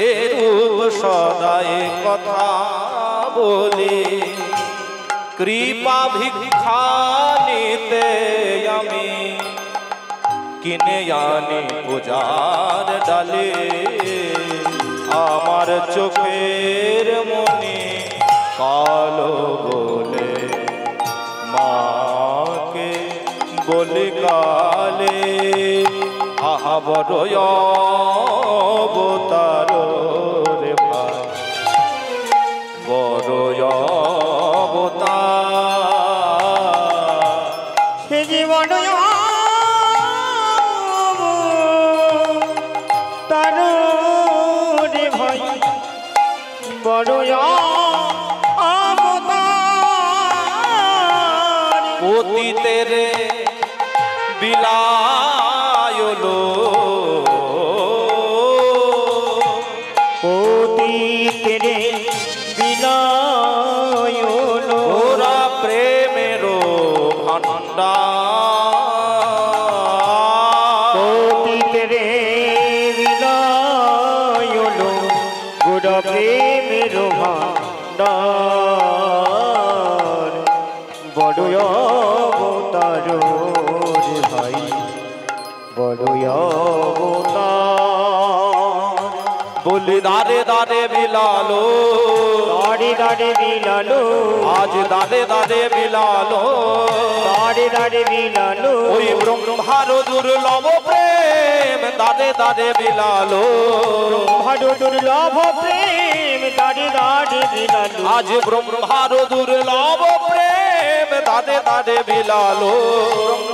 এরূপ সদাই কথা বলি কৃপা ভিক্ষা নিতে আমি কিনে আনি পূজার ডালে আমার চোখের মনে কালো বলে মাকে বলি কালে আহা বড় অবতার রে ভাই বড় অবতার সে জীবন তার রে ভাই বড় অবতার পতিতের বিলায়লো পতিতের বিলায়লো ওরা প্রেমেরও ভান্ডার পতিতের বিলায়লো গোড়া প্রেমের ভান্ডার বড় অবতার রে ভাই বড় অবতার বলি দাদে দাদে বিলালো দাড়ি দাড়ি বিলালো আজ দাদে দাদে বিলালো দাড়ি দাড়ি বিলালো ওই ব্রহ্মার দুর্লভ প্রেম দাদে দাদে বিলালো ভালো দুর্লভ প্রেম দাড়ি দাড়ি বিলালো আজ ব্রহ্মার দুর্লভ প্রেম দাদে দাদে বিলালো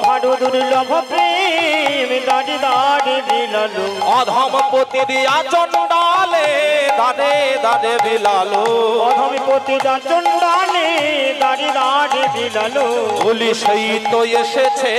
ভালো দুর্লভ প্রেম দাড়ি দাড়ি বিলালো অধম পতি দিয়া চন্ডালে দাদে দাদে বিলালো অধম পতি যা চন্ডালে দাড়ি দাড়ি বিলালো বলি সেই তো এসেছে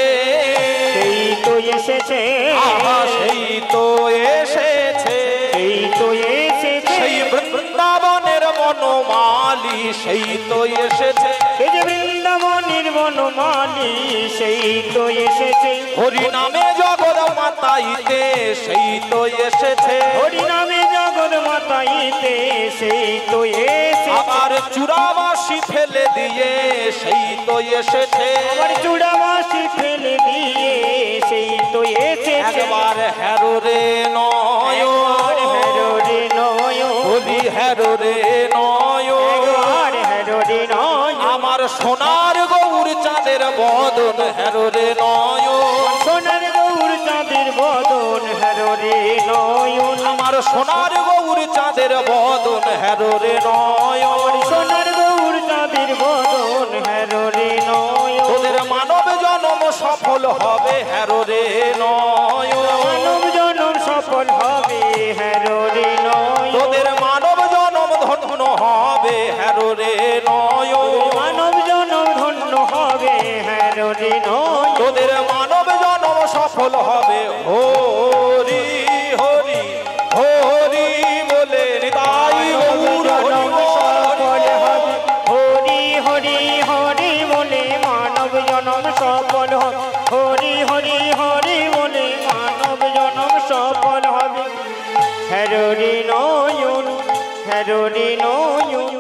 সেই তো এসেছে আহা সেই তো এসেছে সেই তো এসেছে সেই বৃন্দাবনের বনমালী সেই তো এসেছে এই যে বৃন্দাবনের বনমালী সেই তো এসেছে হরি নামে জগৎ মাতাইতে সেই তো এসেছে হরি নামে জগৎ মাতাইতে সেই তো এসেছে আবার চূড়াবাসী ফেলে দিয়ে সেই তো এসেছে আমার চূড়াবাসী ফেলে দিয়ে সেই তো এসেছে একবার হ্যারো রে নয় হেরো রে নয় বলি হ্যারো রে নয় একবার হেরো রে নয় আমার সোনার গৌর চাঁদের বদন হ্যারো রে নয় সোনার গৌর চাঁদের বদন হেরো রে নয়ন আমার সোনার গৌর চাঁদের বদন হ্যারো রে নয় সোনার গৌর চাঁদের বদন হেরো রে নয়ন তোদের মানব জন্ম সফল হবে হ্যারো রে নয় মানব জনম সফল হবে হেরো রে নয় তোদের মানব জন্ম ধন্য হবে হ্যারো রে নয় মানব জনম ধন্য হবে হেরো রে নয় তোদের মানব জন্ম সফল হবে হরি হরি হরি বলে নিতাই গৌর হরি হরি হরি হরি বলে মানব জনম সফল হবে হরি হরি হরি বলে মানব জনম সফল হবে হেরো রে নয়ন হেরো রে নয়ন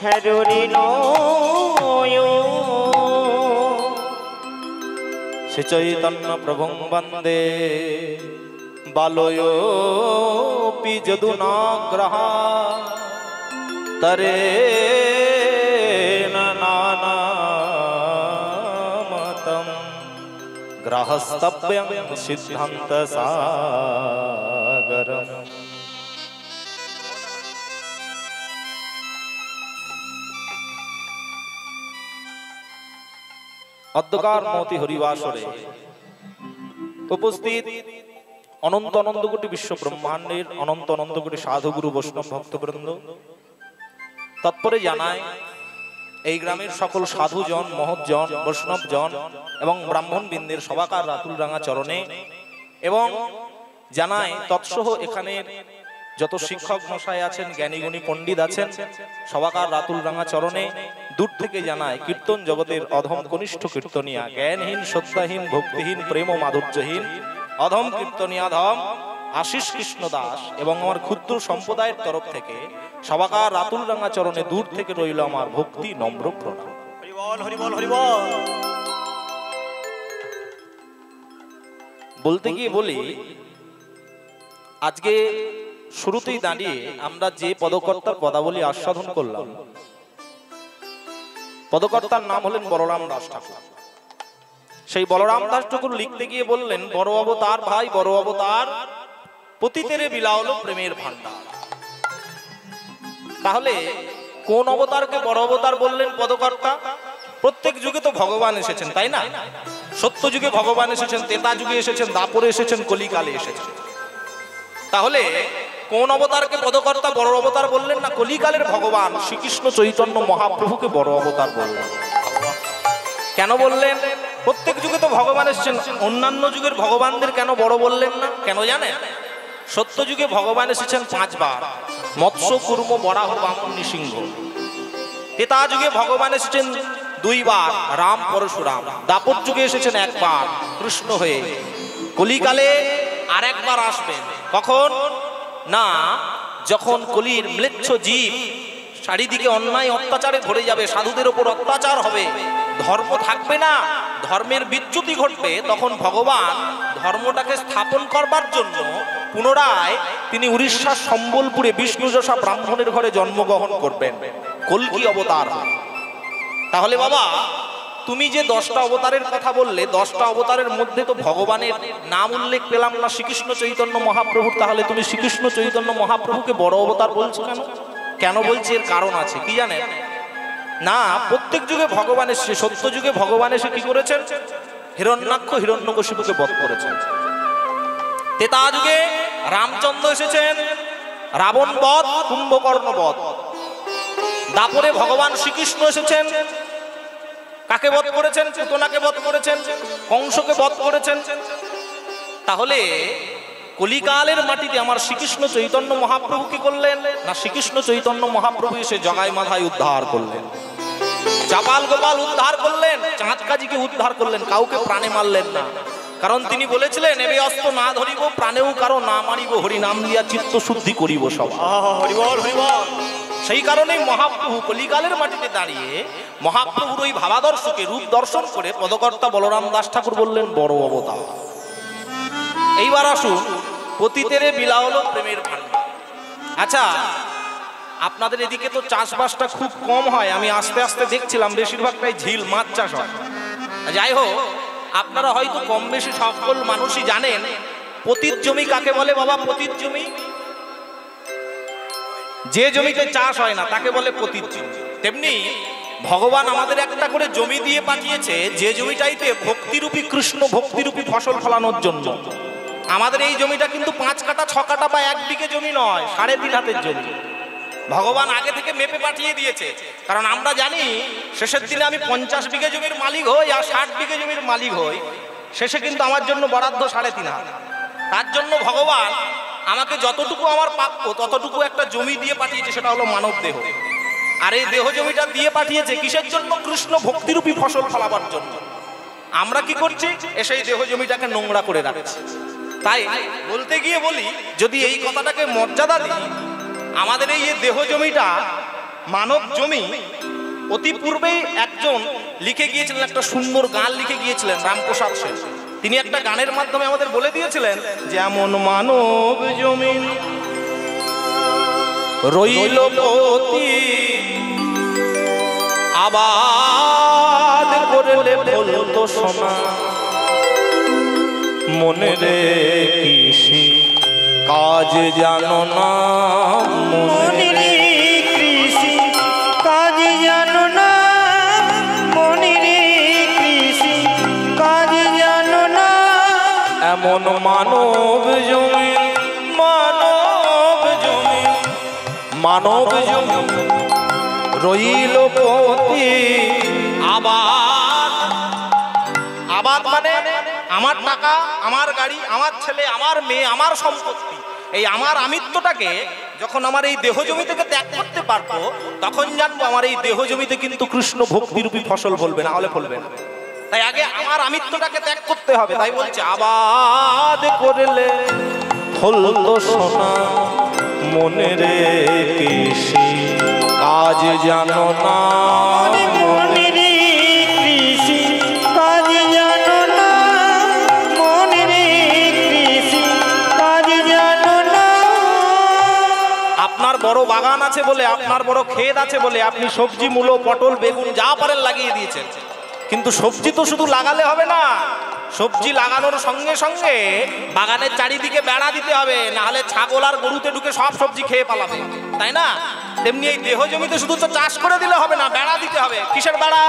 হেরো রে নয়ন শ্রী চৈতন্য প্রভুং বন্দে বালয়োপি যদুনাগ্রহা তরে নানামতম গ্রহস্তব্যং সিদ্ধান্ত সাগরম অদ্যকার মতি হরিবাসরে উপস্থিত অনন্ত অনন্ত কোটি বিশ্ব ব্রহ্মাণ্ডের অনন্ত অনন্ত কোটি সাধুগুরু বৈষ্ণব ভক্তবৃন্দ তৎপরে জানায় এই গ্রামের সকল সাধুজন মহৎজন বৈষ্ণবজন এবং ব্রাহ্মণ বৃন্দের সবাকার রাতুল রাঙা চরণে এবং জানায় তৎসহ এখানের যত শিক্ষক মশাই আছেন জ্ঞানীগুণী পণ্ডিত আছেন সবাকার রাতুল রাঙা চরণে দূর থেকে জানায় কীর্তন জগতের অধম কনিষ্ঠ কীর্তনিয়া জ্ঞানহীন সত্তাহীন ভক্তিহীন প্রেম ও মাধুর্যহীন অধম কীর্তনিয়া ধম আশিস কৃষ্ণ দাস এবং আমার ক্ষুদ্র সম্প্রদায়ের তরফ থেকে সবাকার রাতুল রাঙা চরণে দূর থেকে রইল আমার ভক্তি নম্র প্রণাম। হরি বল হরি বল হরি বল। বলতে গিয়ে বলি, আজকে শুরুতেই দাঁড়িয়ে আমরা যে পদকর্তার পদাবলী আস্বাদন করলাম, পদকর্তার নাম হলেন বলরাম দাস ঠাকুর। সেই বলরাম দাস ঠাকুর লিখতে গিয়ে বললেন, বড় অবতার ভাই বড় অবতার, পতিতেরে বিলাওলো প্রেমের ভান্ডার। তাহলে কোন অবতারকে বড় অবতার বললেন পদকর্তা? প্রত্যেক যুগে তো ভগবান এসেছেন, তাই না? সত্য যুগে ভগবান এসেছেন, ত্রেতা যুগে এসেছেন, দাপরে এসেছেন, কলিকালে এসেছেন। তাহলে কোন অবতারকে পদকর্তা বড় অবতার বললেন? না, কলিকালের ভগবান শ্রীকৃষ্ণ চৈতন্য মহাপ্রভুকে বড় অবতার বললেন। কেন বললেন? প্রত্যেক যুগে তো ভগবান এসেছেন, অন্যান্য যুগের ভগবানদের কেন বড় বললেন না? কেন জানেন? সত্য যুগে ভগবান এসেছেন 5 বার, মৎস্য কুর্ম বরাহ বামন নৃসিংহ। ত্রেতা যুগে ভগবান এসেছেন 2 বার, রাম পরশুরাম। দাপর যুগে এসেছেন 1 বার, কৃষ্ণ হয়ে। কলিকালে আরেকবার আসবেন। কখন? না, যখন কলির ম্লেচ্ছ জীব চারিদিকে অন্যায় অত্যাচারে ভরে যাবে, সাধুদের উপর অত্যাচার হবে, ধর্ম থাকবে না, ধর্মের বিচ্যুতি ঘটবে, তখন ভগবান ধর্মটাকে স্থাপন করবার জন্য পুনরায় তিনি উড়িষ্যার সম্বলপুরে বিষ্ণুযশা ব্রাহ্মণের ঘরে জন্মগ্রহণ করবেন, কল্কি অবতার। তাহলে বাবা, তুমি যে 10টা অবতারের কথা বললে, 10টা অবতারের মধ্যে তো ভগবানের নাম উল্লেখ পেলাম না শ্রীকৃষ্ণ চৈতন্য মহাপ্রভুর। তাহলে তুমি শ্রীকৃষ্ণ চৈতন্য মহাপ্রভুকে বড় অবতার বলছো কেন? কেন বলছি? এর কারণ আছে। কি জানেন? না, প্রত্যেক যুগে ভগবান এসে, সত্য যুগে ভগবান এসে কি করেছেন? হিরণ্যাক্ষ হিরণ্যকশিপুকে বধ করেছেন। ত্রেতা যুগে রামচন্দ্র এসেছেন, রাবণ বধ, কুম্ভকর্ণ বধ। দাপরে ভগবান শ্রীকৃষ্ণ এসেছেন, কাকে বধ করেছেন? পুতনাকে বধ করেছেন, কংসকে বধ করেছেন। তাহলে কলিকালের মাটিতে আমার শ্রীকৃষ্ণ চৈতন্য মহাপ্রভু কি করলেন? না, শ্রীকৃষ্ণ চৈতন্য মহাপ্রভু এসে জগাই মাথায় উদ্ধার করলেন, চাপাল গোপাল উদ্ধার করলেন, চাঁদ কাজীকে উদ্ধার করলেন, কাউকে প্রাণে মারলেন না। কারণ তিনি বলেছিলেন, এবে অস্ত্র না ধরিব, প্রাণেও কারো না মারিব, হরি নাম লিয়া চিত্ত শুদ্ধি করিব সব। হরি বল হরি বল। সেই কারণেই মহাপ্রভু কলিকালের মাটিতে দাঁড়িয়ে মহাপ্রভুর ওই ভাবাদর্শকে রূপ দর্শন করে পদকর্তা বলরাম দাস ঠাকুর বললেন বড় অবতার। এইবার আসুন, পতিতেরে বিলাওলো প্রেমের ভান্ডার। আচ্ছা, আপনাদের এদিকে তো চাষবাসটা খুব কম হয়, আমি আস্তে আস্তে দেখছিলাম বেশিরভাগটাই ঝিল মাছ চাষ হয়। যাই হোক, আপনারা হয়তো কম বেশি সকল মানুষই জানেন পতিত জমি কাকে বলে। বাবা, পতিত জমি যে জমিতে চাষ হয় না তাকে বলে পতিত জমি। তেমনি ভগবান আমাদের একটা করে জমি দিয়ে পাঠিয়েছে, যে জমিটাইতে ভক্তিরূপী কৃষ্ণ ভক্তিরূপী ফসল ফলানোর জন্য। আমাদের এই জমিটা কিন্তু 5 কাঠা 6 কাঠা বা 1 বিঘে জমি নয়, 3.5 হাতের জমি। ভগবান আগে থেকে মেপে পাঠিয়ে দিয়েছে, কারণ আমরা জানি শেষের দিনে আমি 50 বিঘে জমির মালিক হই আর 60 বিঘে জমির মালিক হই, শেষে কিন্তু আমার জন্য বরাদ্দ 3.5 হাত। তার জন্য ভগবান আমাকে যতটুকু আমার প্রাপ্য ততটুকু একটা জমি দিয়ে পাঠিয়েছে, সেটা হলো মানব দেহ। আর এই দেহ জমিটা দিয়ে পাঠিয়েছে কিসের জন্য? কৃষ্ণ ভক্তিরূপী ফসল ফলাবার জন্য। আমরা কি করছি? এসে এই দেহ জমিটাকে নোংরা করে রাখছি। তাই বলতে গিয়ে বলি, যদি এই কথাটাকে মর্যাদা দিই, আমাদের এই দেহ জমিটা মানব জমি। অতি পূর্বেই একজন লিখে গিয়েছিলেন, একটা সুন্দর গান লিখে গিয়েছিলেন, রামপ্রসাদ সেন। তিনি একটা গানের মাধ্যমে আমাদের বলে দিয়েছিলেন, যেমন মানব জমি রইল পতি, আবাদ করলে বলতো সোনা, মনে রে কৃষি কাজ জানো না, মনে রে কৃষি কাজ জানো না, মনে রে কৃষি কাজ জানো না। এমন মানব জমি, মানব জমি, মানব জমি রইল পতি, আবাদ। আবাদ মানে আমার টাকা, আমার গাড়ি, আমার ছেলে, আমার মেয়ে, আমার সম্পত্তি। এই আমার আমিত্বটাকে যখন আমার এই দেহ জমি থেকে ত্যাগ করতে পারবো, তখন জানবো আমার এই দেহ জমিতে কিন্তু কৃষ্ণ ভক্তিরূপী ফসল ফলবে, না হলে ফলবে না। তাই আগে আমার আমিত্বটাকে ত্যাগ করতে হবে। তাই বলছে, আবাদ করলে হলতো সোনা মনে রে কৃষি কাজ জানো না, মনে রে কৃষি কাজ জানো না, মনে রে কৃষি কাজ জানো না। আপনার বড় বাগান আছে বলে, আপনার বড় ক্ষেত আছে বলে আপনি সবজি, মূলো, পটল, বেগুন যা পারেন লাগিয়ে দিয়েছেন, কিন্তু সবজি তো শুধু লাগালে হবে না, সবজি লাগানোর সঙ্গে সঙ্গে বাগানের চারিদিকে বেড়া দিতে হবে, না হলে ছাগল আর গরুতে ঢুকে সব সবজি খেয়ে পালাবে, তাই না? তেমনি এই দেহ জমিতে শুধু তো চাষ করে দিলে হবে না, বেড়া দিতে হবে। কিসের বেড়া?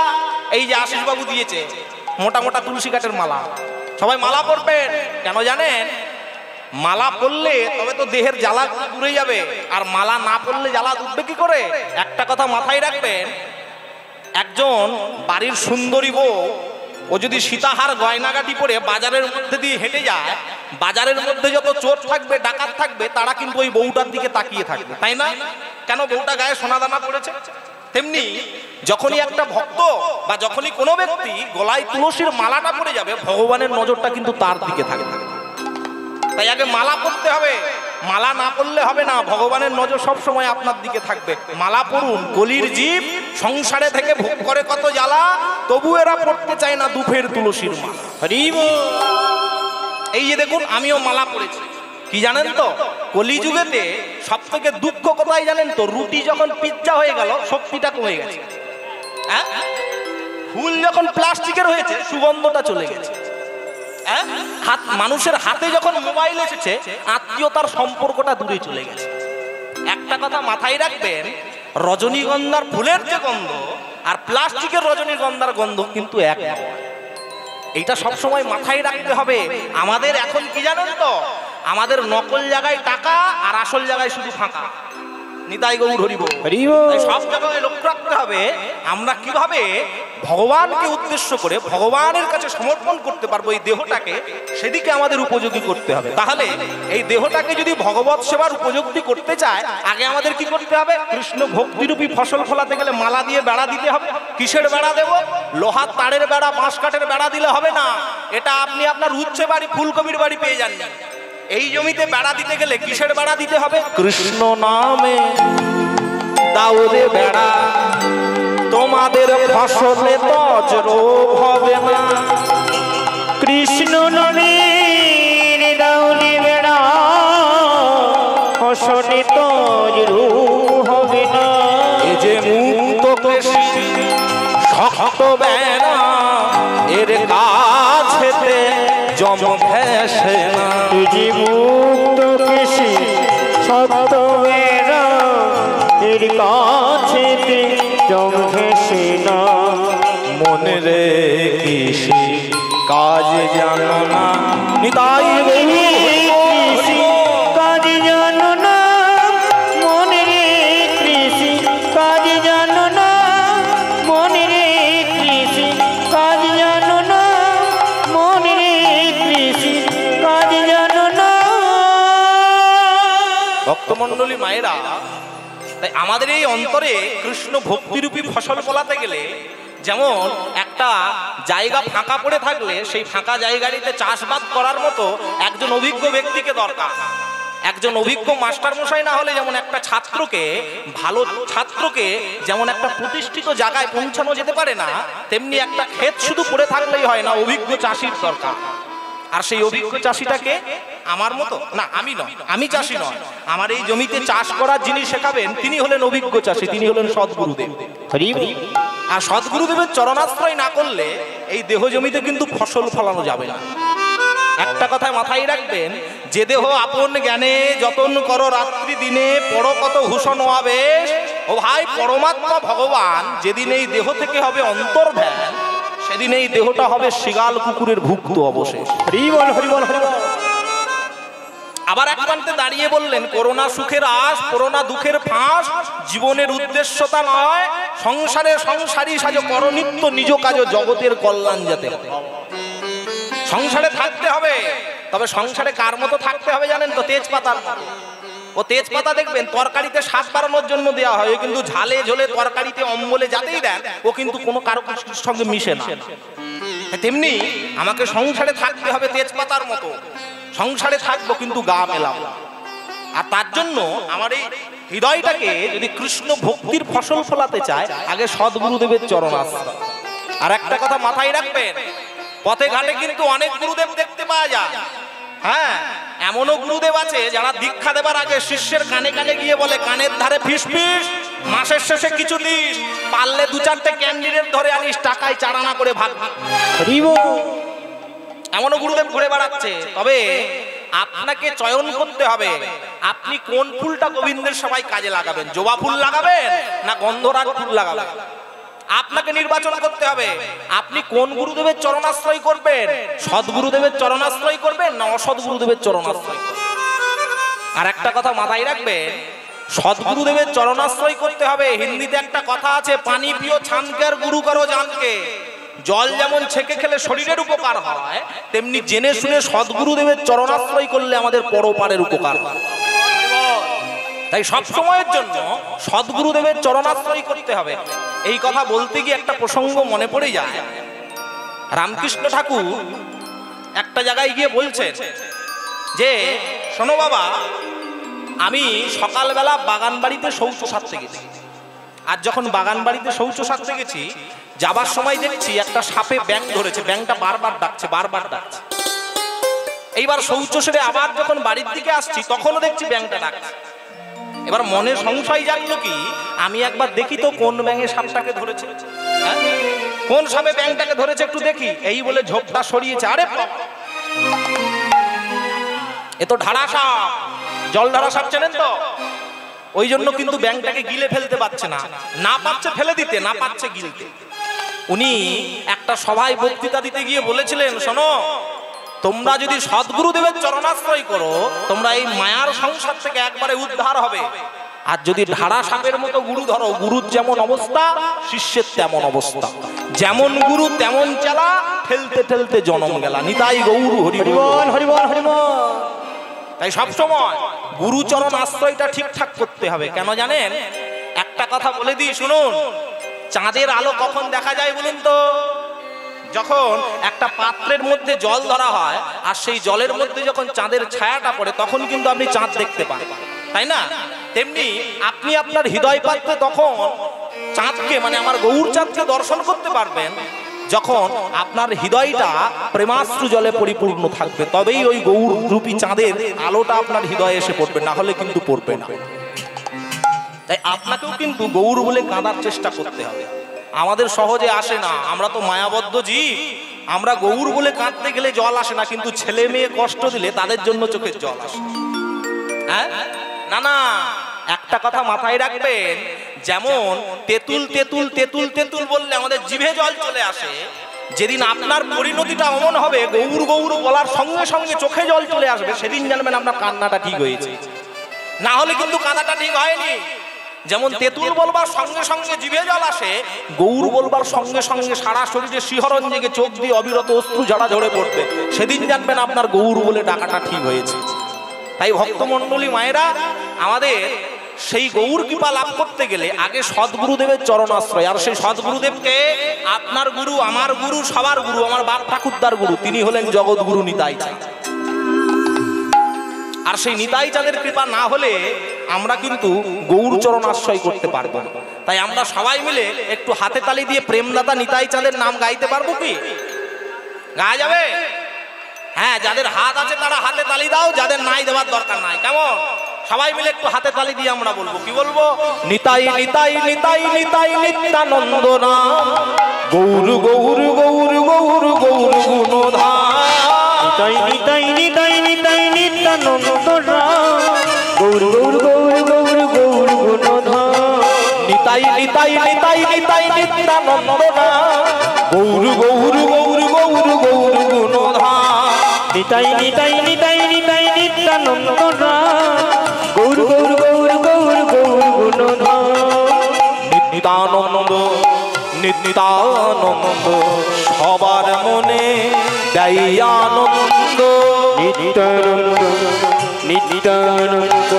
এই যে আশিস বাবু দিয়েছে মোটা মোটা তুলসী কাঠের মালা, সবাই মালা পরবেন। কেন জানেন? মালা পরলে তবে তো দেহের জ্বালা দূরে যাবে, আর মালা না পরলে জ্বালা উঠবে কি করে? একটা কথা মাথায় রাখবেন, একজন বাড়ির সুন্দরী বউ ও যদি সীতাহার গয়নাগাটি পরে বাজারের মধ্যে দিয়ে হেঁটে যায়, বাজারের মধ্যে যত চোর থাকবে, ডাকাত থাকবে, তারা কিন্তু ওই বউটার দিকে তাকিয়ে থাকবে, তাই না? কেন? বউটা গায়ে সোনাদানা পড়েছে। তেমনি যখনই একটা ভক্ত বা যখনই কোনো ব্যক্তি গলায় তুলসীর মালাটা পড়ে যাবে, ভগবানের নজরটা কিন্তু তার দিকে থাকবে। তাই আগে মালা পরতে হবে, মালা না পরলে হবে না, ভগবানের নজর সব সময় আপনার দিকে থাকবে। মালা পরুন, কলির জীব সংসারে থেকে ভোগ করে কত জ্বালা, তবু এরা পড়তে চায় না দুফের তুলসীর মালা। এই যে দেখুন, আমিও মালা পরেছি, কি জানেন তো? কলিযুগেতে সব থেকে দুঃখ কোথায় জানেন তো? রুটি যখন পিজ্জা হয়ে গেল, শক্তিটা কমে গেছে। হ্যাঁ, ফুল যখন প্লাস্টিকের হয়েছে, সুগন্ধটা চলে গেছে। হাত মানুষের হাতে যখন মোবাইল এসেছে, আত্মীয়তার সম্পর্কটা দূরে চলে গেছে। একটা কথা মাথায় রাখবেন, রজনীগন্ধার ফুলের যে গন্ধ আর প্লাস্টিকের রজনীগন্ধার গন্ধ কিন্তু এক নয়। এইটা সবসময় মাথায় রাখতে হবে। আমাদের এখন কি জানেন তো? আমাদের নকল জায়গায় টাকা আর আসল জায়গায় শুধু ফাঁকা। নিতাই গৌর হরিব হরিব। সব জায়গায় লক্ষ্য রাখতে হবে আমরা কিভাবে ভগবানকে উদ্দেশ্য করে ভগবানের কাছে সমর্পণ করতে পারবো এই দেহটাকে, সেদিকে আমাদের উপযোগী করতে হবে। তাহলে এই দেহটাকে যদি ভগবত সেবার উপযোগী করতে চায়, আগে আমাদের কি করতে হবে? কৃষ্ণ ভক্তিরূপী ফসল ফলাতে গেলে মালা দিয়ে বেড়া দিতে হবে। কিসের বেড়া দেব? লোহার তারের বেড়া, বাঁশ কাঠের বেড়া দিলে হবে না। এটা আপনি আপনার উচ্ছে বাড়ি, ফুলকপির বাড়ি পেয়ে যান না। এই জমিতে বেড়া দিতে গেলে কিসের বেড়া দিতে হবে? কৃষ্ণ নামে দাউরে বেড়া, তোমাদের ফসলে তজ রোগ হবে না। কৃষ্ণ নামে দাউরে বেড়া, ফসলে তজ রোগ হবে না। এ যে মুক্ত কৃষি শক্ত বেড়া, এর কাছেতে জম ঘেঁষে না। এ যে মুক্ত কৃষি শক্ত বেড়া, এর কাছেতে জম ঘেঁষে না। মনে রে কৃষি কাজ জানো না, নিতাই কৃষি কাজ জানো না, মনে রে কৃষি কাজ জানো না, মনে রে কৃষি কাজ জানো না, মনে রে কৃষি কাজ জানো না। ভক্তমণ্ডলী মায়েরা, তাই আমাদের এই অন্তরে কৃষ্ণ ভক্তিরূপী ফসল ফলাতে গেলে যেমন একটা জায়গা ফাঁকা পড়ে থাকলে সেই ফাঁকা জায়গাটিতে চাষবাস করার মতো একজন অভিজ্ঞ ব্যক্তিকে দরকার। একজন অভিজ্ঞ মাস্টার মশাই না হলে যেমন একটা ছাত্রকে, ভালো ছাত্রকে যেমন একটা প্রতিষ্ঠিত জায়গায় পৌঁছানো যেতে পারে না, তেমনি একটা ক্ষেত শুধু পড়ে থাকলেই হয় না, অভিজ্ঞ চাষির দরকার। আর সেই অভিজ্ঞ চাষিটাকে আমার মতো না, আমি নয়, আমি চাষি নয়, আমার এই জমিতে চাষ করার যিনি শেখাবেন তিনি হলেন অভিজ্ঞ চাষি, তিনি হলেন সদ্গুরুদেব। আর সদ্গুরুদেবের চরণাশ্রয় না করলে এই দেহ জমিতে কিন্তু ফসল ফলানো যাবে না। একটা কথায় মাথায় রাখবেন, যে দেহ আপন জ্ঞানে যতন করো রাত্রি দিনে, পড়ো কত ভূষণ আবেশ। ও ভাই, পরমাত্মা ভগবান যেদিন এই দেহ থেকে হবে অন্তর্ধান, সেদিন এই দেহটা হবে শিগাল কুকুরের ভুক্ত অবশেষ। হরিবল হরিবল হরিবল। আবার এক প্রান্তে দাঁড়িয়ে বললেন, করোনা সুখের আশ, করোনা দুঃখের ফাঁস, জীবনের উদ্দেশ্যতা নয়, সংসারে সংসারী সাজো, করনিত্য নিজ কাজ, জগতের কল্যাণ যাতে হয়। সংসারে থাকতে হবে, তবে সংসারে কার মতো থাকতে হবে জানেন তো? তেজপাতার মতো। ও তেজপাতা দেখবেন তরকারিতে স্বাদ বাড়ানোর জন্য দেওয়া হয়, কিন্তু ঝালে ঝোলে তরকারিতে অম্বলে যাতেই দেন, ও কিন্তু কোনো কারো সঙ্গে মিশে না। তেমনি আমাকে সংসারে থাকতে হবে তেজপাতার মতো, সংসারে থাকবো কিন্তু গা মেলাবো। আর তার জন্য আমার এই হৃদয়টাকে যদি কৃষ্ণ ভক্তির ফসল ফলাতে চায়, আগে সদ্গুরুদেবের চরণ আশ্রয়। আর একটা কথা মাথায় রাখবেন, পথে ঘাটে কিন্তু অনেক গুরুদেব দেখতে পাওয়া যায়। হ্যাঁ, এমনও গুরুদেব আছে যারা দীক্ষা দেবার আগে শিষ্যের কানে কানে গিয়ে বলে, কানের ধারে ফিস ফিস, মাসের শেষে কিছু দিস, পারলে 2-4টে ক্যান্ডিডেট ধরে আনিস, টাকায় 4 আনা করে ভাগ। এমনও গুরুদেব ঘুরে বেড়াচ্ছে। তবে আপনাকে চয়ন করতে হবে, আপনি কোন ফুলটা গোবিন্দের সবাই কাজে লাগাবেন। জবা ফুল লাগাবেন না গন্ধরাজ ফুল লাগাবেন, আপনাকে নির্বাচন করতে হবে। আপনি কোন গুরুদেবের চরণাশ্রয় করবেন, সদ্গুরুদেবের চরণাশ্রয় করবেন না অসদ্গুরুদেবের চরণাশ্রয় করবেন। আর একটা কথা মাথায় রাখবেন, সদ্গুরুদেবের চরণাশ্রয় করতে হবে। হিন্দিতে একটা কথা আছে, পানি পিও ছানকার গুরু করো জানকে। জল যেমন ছেঁকে খেলে শরীরের উপকার হয়, তেমনি জেনে শুনে সদ্গুরুদেবের চরণাশ্রয় করলে আমাদের পরপারের উপকার হয়। তাই সব সময়ের জন্য সদ্গুরুদেবের চরণাশ্রয় করতে হবে। এই কথা বলতে গিয়ে একটা প্রসঙ্গ মনে পড়ে যায়। রামকৃষ্ণ ঠাকুর একটা জায়গায় গিয়ে বলছেন যে, শোনো বাবা, আমি সকালবেলা বাগান বাড়িতে শৌচ সারতে গেছি। আর যখন বাগান বাড়িতে শৌচ সারতে গেছি, যাবার সময় দেখছি একটা সাপে ব্যাঙ ধরেছে। ব্যাঙটা বারবার ডাকছে, বারবার ডাকছে। এইবার শৌচ সেরে আবার যখন বাড়ির দিকে আসছি, তখনও দেখছি ব্যাঙটা ডাকছে। এবার মনে সংশয় জাগলো কি, আমি একবার দেখি তো কোন ব্যাঙে সাপটাকে ধরেছে, কোন সাপে ব্যাঙটাকে ধরেছে, একটু দেখি। এই বলে ঝোপটা সরিয়েছে। আরে এ তো ঢাড়া সাপ, জল ঢাড়া সাপ, চেনেন তো? ওই জন্য কিন্তু ব্যাঙটাকে গিলে ফেলতে পারছে না, না পাচ্ছে ফেলে দিতে, না পাচ্ছে গিলতে। উনি একটা সভায় বক্তৃতা দিতে গিয়ে বলেছিলেন, শোনো, তোমরা যদি সদ্গুরুদেবের চরণাশ্রয় করো, তোমরা এই মায়ার সংসার থেকে একবারে উদ্ধার হবে। আর যদি ঢাড়া সাপের মতো গুরু ধরো, গুরুর যেমন অবস্থা শিষ্যের তেমন অবস্থা, যেমন গুরু তেমন চেলা, ঠেলতে ঠেলতে জনম গেলা। নিতাই গৌর হরি বল, হরি বল, হরি বল। তাই সবসময় গুরুচরণ আশ্রয়টা ঠিকঠাক করতে হবে। কেন জানেন? একটা কথা বলে দিই, শুনুন। চাঁদের আলো কখন দেখা যায় বলুন তো? যখন একটা পাত্রের মধ্যে জল ধরা হয়, আর সেই জলের মধ্যে যখন চাঁদের ছায়াটা পড়ে, তখন কিন্তু আপনি চাঁদ দেখতে পান, তাই না? তেমনি আপনি আপনার হৃদয় পাত্রে তখন চাঁদকে, মানে আমার গৌর চাঁদকে দর্শন করতে পারবেন যখন আপনার হৃদয়টা প্রেমাশ্রু জলে পরিপূর্ণ থাকবে। তবেই ওই গৌর রূপী চাঁদের আলোটা আপনার হৃদয়ে এসে পড়বে, না হলে কিন্তু পড়বে না। তাই আপনাকেও কিন্তু গৌর বলে কাঁদার চেষ্টা করতে হবে। আমাদের সহজে আসে না, আমরা তো মায়াবদ্ধ জীব। আমরা গৌর বলে কাঁদতে গেলে জল আসে না, কিন্তু ছেলে মেয়ে কষ্ট দিলে তাদের জন্য চোখের জল আসে। হ্যাঁ, না না, একটা কথা মাথায় রাখবেন, যেমন তেঁতুল তেঁতুল তেঁতুল তেঁতুল বললে আমাদের জিভে জল চলে আসে, যেদিন আপনার পরিণতিটা অমন হবে, গৌর গৌর বলার সঙ্গে সঙ্গে চোখে জল চলে আসবে, সেদিন জানবেন আপনার কান্নাটা ঠিক হয়েছে। না হলে কিন্তু কাঁদাটা ঠিক হয়নি। যেমন তেঁতুল বলবার সঙ্গে সঙ্গে জিভে জল আসে, গৌর বলবার সঙ্গে সঙ্গে সারা শরীরে শিহরণ জেগে চোখ দিয়ে অবিরত অশ্রু ঝরা ঝরে পড়বে, সেদিন জানবেন আপনার গৌর বলে ডাকাটা ঠিক হয়েছে। তাই ভক্তমণ্ডলী মায়েরা, আমাদের সেই গৌর কৃপা লাভ করতে গেলে আগে সদ্গুরুদেবের চরণাশ্রয়। আর সেই সদ্গুরুদেবকে আপনার গুরু, আমার গুরু, সবার গুরু, আমার বাপ ঠাকুরদার গুরু, তিনি হলেন জগৎগুরু নিতাই চাঁদ। আর সেই নিতাই চাঁদের কৃপা না হলে আমরা কিন্তু গৌর চরণ আশ্রয় করতে পারবো না। তাই আমরা সবাই মিলে একটু হাতে তালি দিয়ে প্রেমদাতা নিতাই চাঁদের নাম গাইতে পারবো কি? গাওয়া যাবে? হ্যাঁ, যাদের হাত আছে তারা হাতে তালি দাও, যাদের নাই দেওয়ার দরকার নাই। কেমন? সবাই মিলে একটু হাতে তালি দিয়ে আমরা বলবো, কি বলবো? নিতাই নিতাই নিতাই নিতাই নিত্যানন্দ নাম, গৌর গৌর গৌর গৌর গৌর গুণধাম। নিতাই নিতাই নিতাই নিত্যানন্দ নাম, গৌর গৌর গৌর গৌর গৌর গুণধাম। নিতাই নিতাই নিতাই নিতাই নিত্যানন্দ নাম, গৌর গৌর গৌর গৌর গৌর গুণধাম। নিতাই নিতাই নিতাই নিতাই নিত্যানন্দ নাম, গৌর গৌর গৌর গৌর গৌর গুণধাম। নিত্যানন্দ নিত্যানন্দ সবার মনে দেয় আনন্দ। নিত্যানন্দ নিত্যানন্দ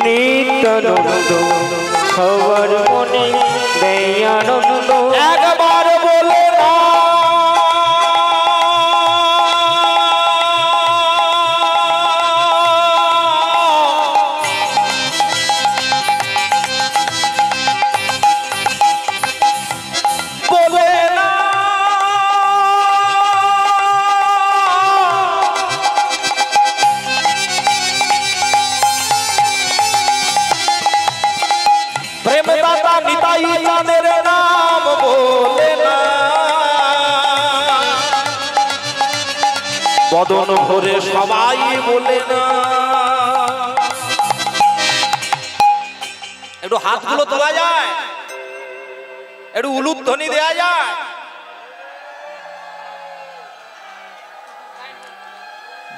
নিত্যানন্দ সবার মনে দেয় আনন্দ। একবার বলে না নিতাই চাঁদের নাম বলে না, বদন ভরে সবাই বলে না। একটু হাতগুলো তোলা যায়, একটু উলুধ্বনি দেয়া যায়।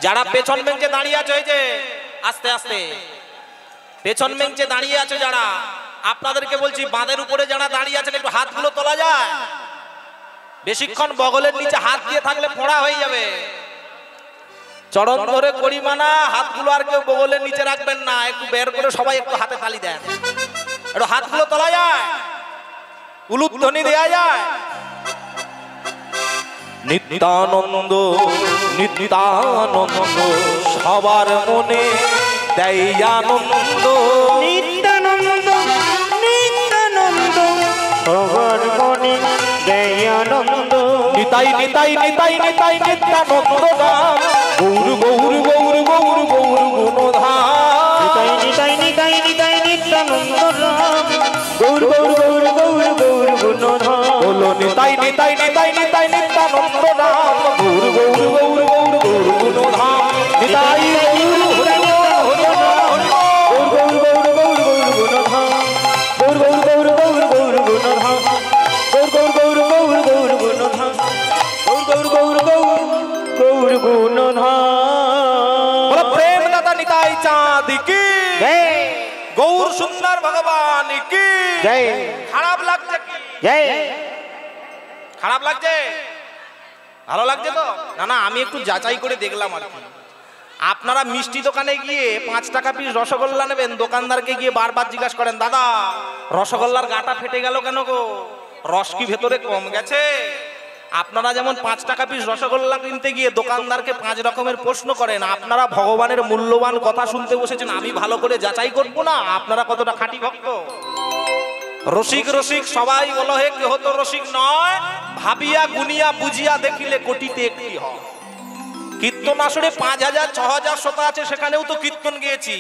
যারা পেছন বেঞ্চে দাঁড়িয়ে আছে, এই যে আস্তে আস্তে পেছন বেঞ্চে দাঁড়িয়ে আছে যারা, আপনাদেরকে বলছি বাঁধের উপরে যারা দাঁড়িয়ে আছেন একটু হাতগুলো তোলা যায়। বেশিক্ষণ বগলের নিচে হাত দিয়ে থাকলে ফোঁড়া হয়ে যাবে। চরণ ধরে করি মানা, হাতগুলো আর কেউ বগলের নিচে রাখবেন না, একটু বের করে সবাই একটু হাতে তালি দেন। একটু হাতগুলো তোলা যায়, উলুধ্বনি দেয়া যায়। নিত্যানন্দ নিত্যানন্দ সবার মনে দেয় আনন্দ, নিত্যানন্দ নিত্যানন্দ সবার মনে দেয় আনন্দ। নিতাই নিতাই নিতাই নিতাই নিত্যানন্দ নাম, গৌর গৌর গৌর গৌর গৌর গুণধাম। নিতাই নিতাই নিতাই নিতাই নিত্যানন্দ নাম, গৌর গৌর গৌর গৌর গৌর গুণধাম। বলো নিতাই নিতাই নিতাই নিতাই নিত্যানন্দ নাম, গৌর গৌর গৌর গৌর গৌর গুণধাম। নিতাই গৌর হরি হরি হরি গৌর গৌর গৌর গৌর গুণধাম, গৌর গৌর গৌর গৌর গৌর গুণধাম, গৌর গৌর গৌর গৌর গৌর গুণধাম, গৌর গৌর গৌর গৌর গুণধাম। বলো প্রেম দাতা নিতাই চাঁদ কি জয়, গৌর সুন্দর ভগবান কি জয়, খারাপ লাগছে কি? জয়। খারাপ লাগছে? ভালো লাগছে তো? না না, আমি একটু যাচাই করে দেখলাম আর কি। আপনারা মিষ্টি দোকানে গিয়ে 5 টাকা পিস রসগোল্লা নেবেন, দোকানদারকে গিয়ে বারবার জিজ্ঞাসা করেন, দাদা রসগোল্লার গাটা ফেটে গেল কেন গো, রস কি ভেতরে কম গেছে? আপনারা যেমন 5 টাকা পিস রসগোল্লা কিনতে গিয়ে দোকানদারকে 5 রকমের প্রশ্ন করেন, আপনারা ভগবানের মূল্যবান কথা শুনতে বসেছেন, আমি ভালো করে যাচাই করবো না আপনারা কতটা খাঁটি ভক্ত। রসিক রসিক সবাই বলো হে, কেহ তো রসিক নয়, ভাবিয়া গুনিয়া বুঝিয়া দেখিলে কোটিতে একটি হয়। কীর্তন আসরে 5000 6000 শ্রোতা আছে, সেখানেও তো কীর্তন গিয়েছি।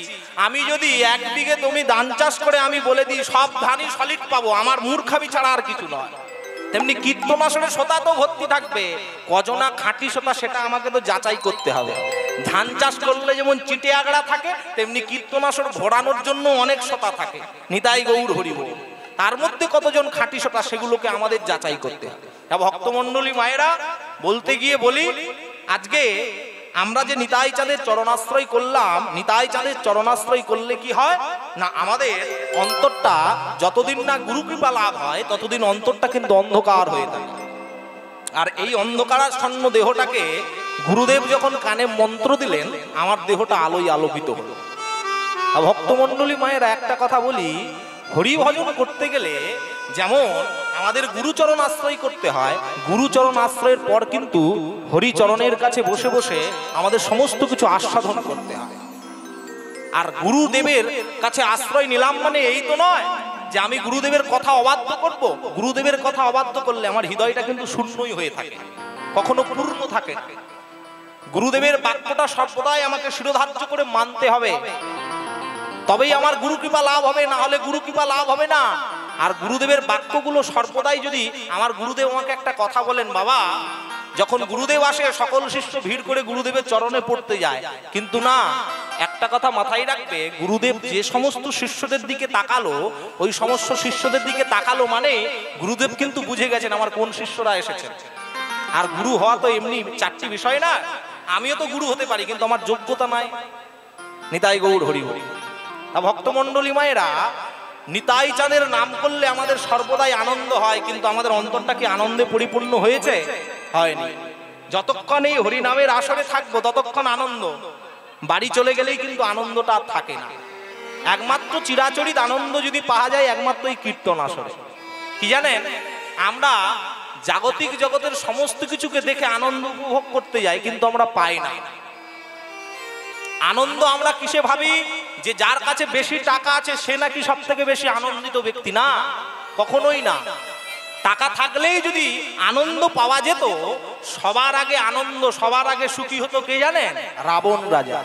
আমি যদি 1 বিঘে জমি ধান চাষ করে আমি বলে দিই সব ধানই সলিড পাবো, আমার মূর্খামি ছাড়া আর কিছু নয়। তেমনি কীর্তন আসরে শ্রোতা তো ভর্তি থাকবে, কজনা খাঁটি শ্রোতা সেটা আমাকে তো যাচাই করতে হবে। ধান চাষ করলে যেমন চিটে আগড়া থাকে, তেমনি কীর্তন আসর ঘোরানোর জন্য অনেক শ্রোতা থাকে। নিতাই গৌর হরি বল, তার মধ্যে কতজন খাঁটি শ্রোতা সেগুলোকে আমাদের যাচাই করতে হবে। ভক্তমণ্ডলী মায়েরা, বলতে গিয়ে বলি, আজকে আমরা যে নিতাই চাঁদের চরণাশ্রয় করলাম, নিতাই চাঁদের চরণাশ্রয় করলে কি হয় না, আমাদের অন্তরটা যতদিন না গুরু কৃপা লাভ হয় ততদিন অন্তরটা কিন্তু অন্ধকার হয়ে থাকে। আর এই অন্ধকারাচ্ছন্ন দেহটাকে গুরুদেব যখন কানে মন্ত্র দিলেন, আমার দেহটা আলোয় আলোকিত হলো। ভক্তমণ্ডলী মায়েরা, একটা কথা বলি, হরি ভজন করতে গেলে যেমন আমাদের গুরুচরণ আশ্রয় করতে হয়, গুরুচরণ আশ্রয়ের পর কিন্তু হরিচরণের কাছে বসে বসে আমাদের সমস্ত কিছু আস্বাদন করতে হয়। আর গুরুদেবের কাছে আশ্রয় নিলাম মানে এই তো নয় যে আমি গুরুদেবের কথা অবাধ্য করব। গুরুদেবের কথা অবাধ্য করলে আমার হৃদয়টা কিন্তু শূন্যই হয়ে থাকে, কখনো পূর্ণ থাকে। গুরুদেবের বাক্যটা সর্বদাই আমাকে শিরোধার্য করে মানতে হবে, তবেই আমার গুরু কৃপা লাভ হবে, না হলে গুরু কৃপা লাভ হবে না। আর গুরুদেবের বাক্যগুলো সর্বদাই, যদি আমার গুরুদেব আমাকে একটা কথা বলেন, বাবা যখন গুরুদেব আসে সকল শিষ্য ভিড় করে গুরুদেবের চরণে পড়তে যায়, কিন্তু না, একটা কথা মাথায় রাখবে, গুরুদেব যে সমস্ত শিষ্যদের দিকে তাকালো, ওই সমস্ত শিষ্যদের দিকে তাকালো মানে গুরুদেব কিন্তু বুঝে গেছেন আমার কোন শিষ্যরা এসেছেন। আর গুরু হওয়া তো এমনি 4টি বিষয় না, আমিও তো গুরু হতে পারি কিন্তু আমার যোগ্যতা নাই। নিতাই গৌর হরি হরি। ভক্তমণ্ডলী মায়েরা, নিতাই চাঁদের নাম করলে আমাদের সর্বদাই আনন্দ হয়, কিন্তু আমাদের অন্তরটা কি আনন্দে পরিপূর্ণ হয়েছে? হয়নি। যতক্ষণ এই হরি নামের আসরে থাকবো ততক্ষণ আনন্দ, বাড়ি চলে গেলেই কিন্তু আনন্দটা আর থাকে না। একমাত্র চিরাচরিত আনন্দ যদি পাওয়া যায় একমাত্র এই কীর্তন আসরে। কি জানেন, আমরা জাগতিক জগতের সমস্ত কিছুকে দেখে আনন্দ উপভোগ করতে যাই, কিন্তু আমরা পাই না। আনন্দ আমরা কিসে ভাবি, যে যার কাছে বেশি টাকা আছে সে নাকি সব থেকে বেশি আনন্দিত ব্যক্তি। না, কখনোই না। টাকা থাকলেই যদি আনন্দ পাওয়া যেত, সবার আগে আনন্দ, সবার আগে সুখী হতো কে জানেন? রাবণ রাজা।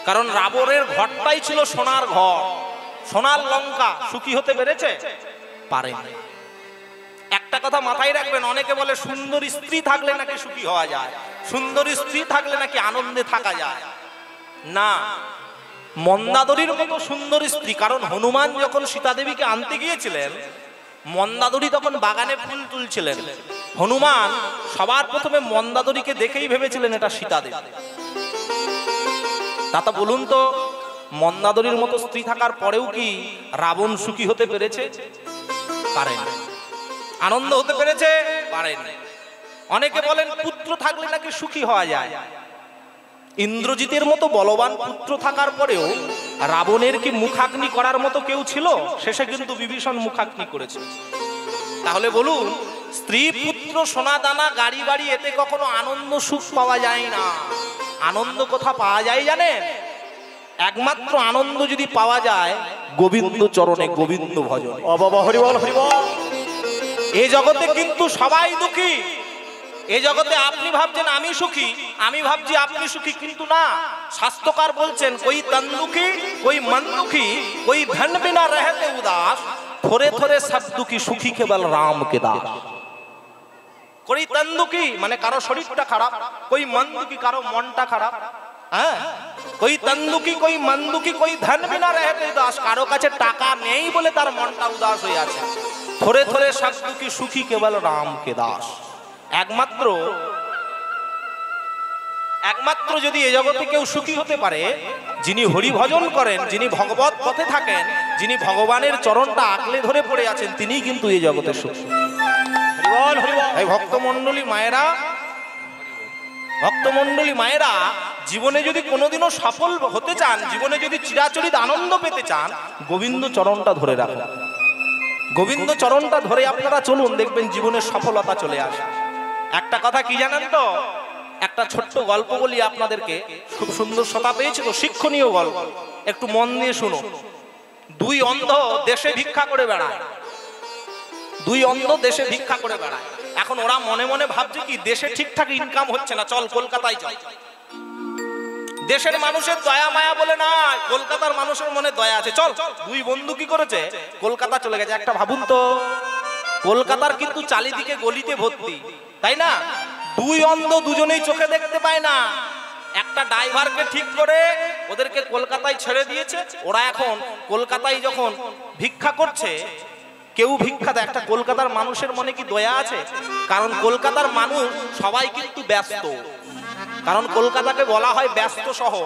কারণ রাবণের ঘরটাই ছিল সোনার ঘর, সোনার লঙ্কা সুখী হতে পেরেছে? পারেনি। একটা কথা মাথায় রাখবেন, অনেকে বলে সুন্দর স্ত্রী থাকলে নাকি সুখী হওয়া যায়, সুন্দর স্ত্রী থাকলে নাকি আনন্দে থাকা যায়। না, মন্দাদরীর মতো সুন্দর স্ত্রী, কারণ হনুমান যখন সীতা দেবীকে আনতে গিয়েছিলেন, মন্দাদরী তখন বাগানে ফুল তুলছিলেন। হনুমান সবার প্রথমে মন্দাদরীকে দেখেই ভেবেছিলেন এটা সীতা দেবী। তা বলুন তো, মন্দাদরীর মতো স্ত্রী থাকার পরেও কি রাবণ সুখী হতে পেরেছে? পারেনি। আনন্দ হতে পেরেছে? পারেনি। অনেকে বলেন পুত্র থাকলে নাকি সুখী হওয়া যায়। ইন্দ্রজিতের মতো বলবান পুত্র থাকার পরেও রাবণের কি মুখাগ্নি করার মতো কেউ ছিল? শেষে কিন্তু বিভীষণ মুখাগ্নি করেছে। তাহলে বলুন, স্ত্রী পুত্র সোনা দানা গাড়ি বাড়ি এতে কখনো আনন্দ সুখ পাওয়া যায় না। আনন্দ কোথা পাওয়া যায় জানেন? একমাত্র আনন্দ যদি পাওয়া যায় গোবিন্দ চরণে, গোবিন্দ ভজনে। হরিবল হরিবল। এই জগতে কিন্তু সবাই দুঃখী। এই জগতে আপনি ভাবছেন আমি সুখী, আমি ভাবছি আপনি সুখী, কিন্তু না। শাস্ত্রকার বলছেন, কই তন দুঃখী, কই মন দুঃখী, কই ধন বিনা রহতে উদাস, থোরে থোরে সব দুঃখী, সুখী কেবল রাম কে দাস। কই তন দুঃখী মানে কারো শরীরটা খারাপ, কই মন দুঃখী কারো মনটা খারাপ। হ্যাঁ, কই তন দুঃখী, কই মন দুঃখী, কই ধন বিনা রহতে উদাস, কারো কাছে টাকা নেই বলে তার মনটা উদাস হয়ে আছে। থোরে থোরে সব দুঃখী, সুখী কেবল রাম কে দাস। একমাত্র যদি এ জগতে কেউ সুখী হতে পারে, যিনি হরি ভজন করেন, যিনি ভগবত পথে থাকেন, যিনি ভগবানের চরণটা আগলে ধরে পড়ে আছেন, তিনিই কিন্তু এই জগতের সুখী। এই ভক্তমণ্ডলী মায়েরা জীবনে যদি কোনোদিনও সফল হতে চান, জীবনে যদি চিরাচরিত আনন্দ পেতে চান, গোবিন্দ চরণটা ধরে রাখুন। গোবিন্দ চরণটা ধরে আপনারা চলুন, দেখবেন জীবনের সফলতা চলে আসে। একটা কথা কি জানেন তো, একটা ছোট্ট গল্প বলি আপনাদেরকে, খুব সুন্দর শ্রোতা পেয়েছে তো, শিক্ষণীয় গল্প, একটু মন দিয়ে শুনুন। দুই অন্ধ দেশে ভিক্ষা করে বেড়ায়। দুই অন্ধ দেশে ভিক্ষা করে বেড়ায়। এখন ওরা মনে মনে ভাবছে কি, দেশে ঠিকঠাক ইনকাম হচ্ছে না, চল কলকাতায় চল। দেশের মানুষের দয়া মায়া বলে না, কলকাতার মানুষের মনে দয়া আছে, চল। দুই বন্ধু কি করেছে, কলকাতা চলে গেছে। একটা ভাবুন তো, কলকাতার কিন্তু চারিদিকে গলিতে ভর্তি, তাই না? দুই অন্ধ দুজনেই চোখে দেখতে পায় না। একটা ড্রাইভারকে ঠিক করে ওদেরকে কলকাতায় ছেড়ে দিয়েছে। ওরা এখন কলকাতায় যখন ভিক্ষা করছে, কেউ ভিক্ষা দেয়, একটা কলকাতার মানুষের মনে কি দয়া আছে? কারণ কলকাতার মানুষ সবাই কিন্তু ব্যস্ত, কারণ কলকাতাকে বলা হয় ব্যস্ত শহর।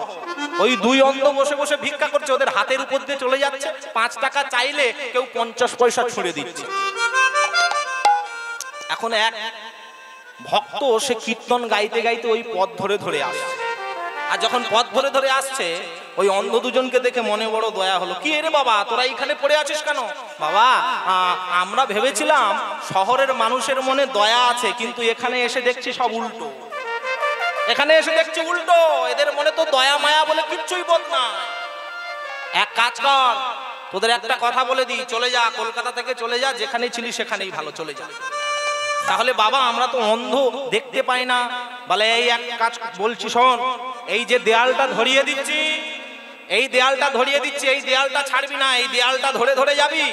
ওই দুই অন্ধ বসে বসে ভিক্ষা করছে, ওদের হাতের উপর দিয়ে চলে যাচ্ছে। 5 টাকা চাইলে কেউ 50 পয়সা ছুঁড়ে দিচ্ছে। এখন এক ভক্ত, সে কীর্তন গাইতে গাইতে ওই পথ ধরে ধরে আসছে। আর যখন পথ ধরে ধরে আসছে, ওই অন্ধ দুজনকে দেখে মনে বড় দয়া হলো। কি রে বাবা, তোরা এখানে পড়ে আছিস কেন? বাবা, আমরা ভেবেছিলাম শহরের মানুষের মনে দয়া আছে, কিন্তু এখানে এসে দেখছি সব উল্টো। এখানে এসে দেখছি উল্টো, এদের মনে তো দয়া মায়া বলে কিচ্ছুই বোধ না। এক কাজ কর, তোদের একটা কথা বলে দিই, চলে যা, কলকাতা থেকে চলে যা, যেখানেই ছিলি সেখানেই ভালো, চলে যা। তাহলে বাবা, আমরা তো অন্ধ, দেখতে পাই না। বলে এই এক কাজ বলছি শোন, এই যে দেয়ালটা ধরিয়ে দিচ্ছি, এই দেয়ালটা ধরিয়ে দিচ্ছি, এই দেয়ালটা ছাড়বি না, এই দেয়ালটা ধরে ধরে যাবি,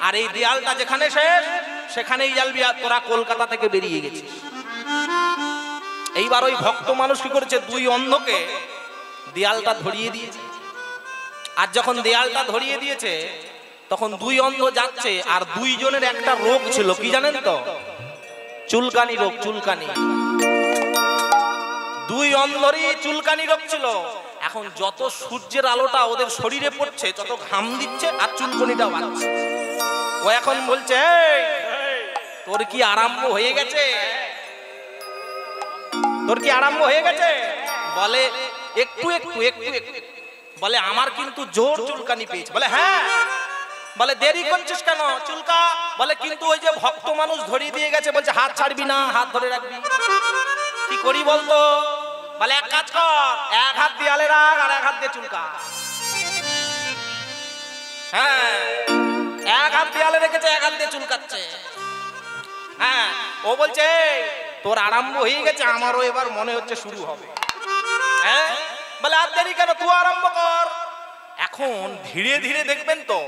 আর এই দেয়ালটা যেখানে শেষ সেখানেই জ্বালবি, আর তোরা কলকাতা থেকে বেরিয়ে গেছিস। এইবার ওই ভক্ত মানুষ কি করেছে, দুই অন্ধকে দেয়ালটা ধরিয়ে দিয়েছে। আর যখন দেয়ালটা ধরিয়ে দিয়েছে, তখন দুই অন্ধ যাচ্ছে, আর দুইজনের একটা রোগ ছিল, কি জানেন তো? চুলকানি রোগ। চুলকানি, দুই অন্ধরই চুলকানি রোগ ছিল। এখন যত সূর্যের আলোটা ওদের শরীরে পড়ছে, তত ঘাম দিচ্ছে আর চুলকানিটা বাড়ছে। ও এখন বলছে, তোর কি আরম্ভ হয়ে গেছে? তোর কি আরম্ভ হয়ে গেছে? বলে একটু একটু একটু একটু। বলে আমার কিন্তু জোর চুলকানি পেয়েছে। বলে হ্যাঁ। বলে দেরি করছিস কেন, চুলকা। বলে কিন্তু ওই যে ভক্ত মানুষ ধরিয়ে দিয়ে গেছে, বলছে হাত ছাড়বি না, হাত ধরে রাখবি। কি করি বলতো? বলে এক কাজ কর, এক হাত দেয়ালে রাখ আর এক হাত দিয়ে চুলকা। হ্যাঁ, এক হাত দেয়ালে রেখেছে, এক হাত দিয়ে চুলকাচ্ছে। হ্যাঁ, ও বলছে তোর আরম্ভ হয়ে গেছে, আমারও এবার মনে হচ্ছে শুরু হবে। হ্যাঁ, বলে আর দেরি কেন, তুই আরম্ভ কর। এখন ধীরে ধীরে দেখবেন তো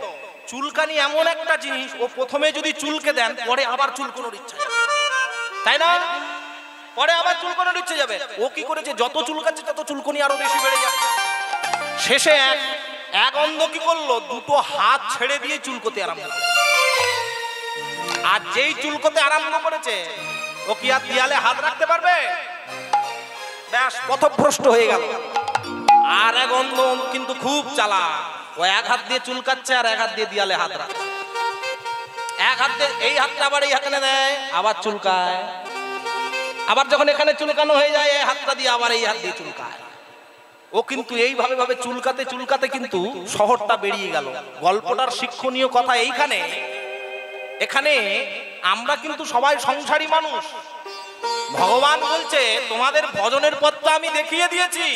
চুলকানি এমন একটা জিনিস, ও প্রথমে যদি চুলকে দেন পরে আবার চুলকানোর ইচ্ছা যাবে, তাই না? পরে আবার চুলকানোর ইচ্ছে যাবে। ও কি করেছে, যত চুলকাচ্ছে তত চুলকানি আরো বেশি বেড়ে যাচ্ছে। শেষে এক অন্ধ কি করলো, দুটো হাত ছেড়ে দিয়ে চুলকোতে আরম্ভ করলো। আর যেই চুলকোতে আরম্ভ করেছে, ও কি আর দেয়ালে হাত রাখতে পারবে? ব্যাস পথভ্রষ্ট হয়ে গেল। আর এক অন্ধ কিন্তু খুব চালাক, ও এক হাত দিয়ে চুলকাচ্ছে আর এক হাত দিয়ে দেয়ালে হাত রাখছে। এক হাত দিয়ে এই হাতটা আবার এই হাতে দেয়, আবার চুলকায়। আবার যখন এখানে চুলকানো হয়ে যায়, এই হাতটা দিয়ে আবার এই হাত দিয়ে চুলকায়। ও কিন্তু এইভাবে ভাবে চুলকাতে চুলকাতে কিন্তু শহরটা বেরিয়ে গেল। গল্পটার শিক্ষণীয় কথা এইখানে, এখানে আমরা কিন্তু সবাই সংসারী মানুষ। ভগবান বলছে তোমাদের ভজনের পথটা আমি দেখিয়ে দিয়েছি,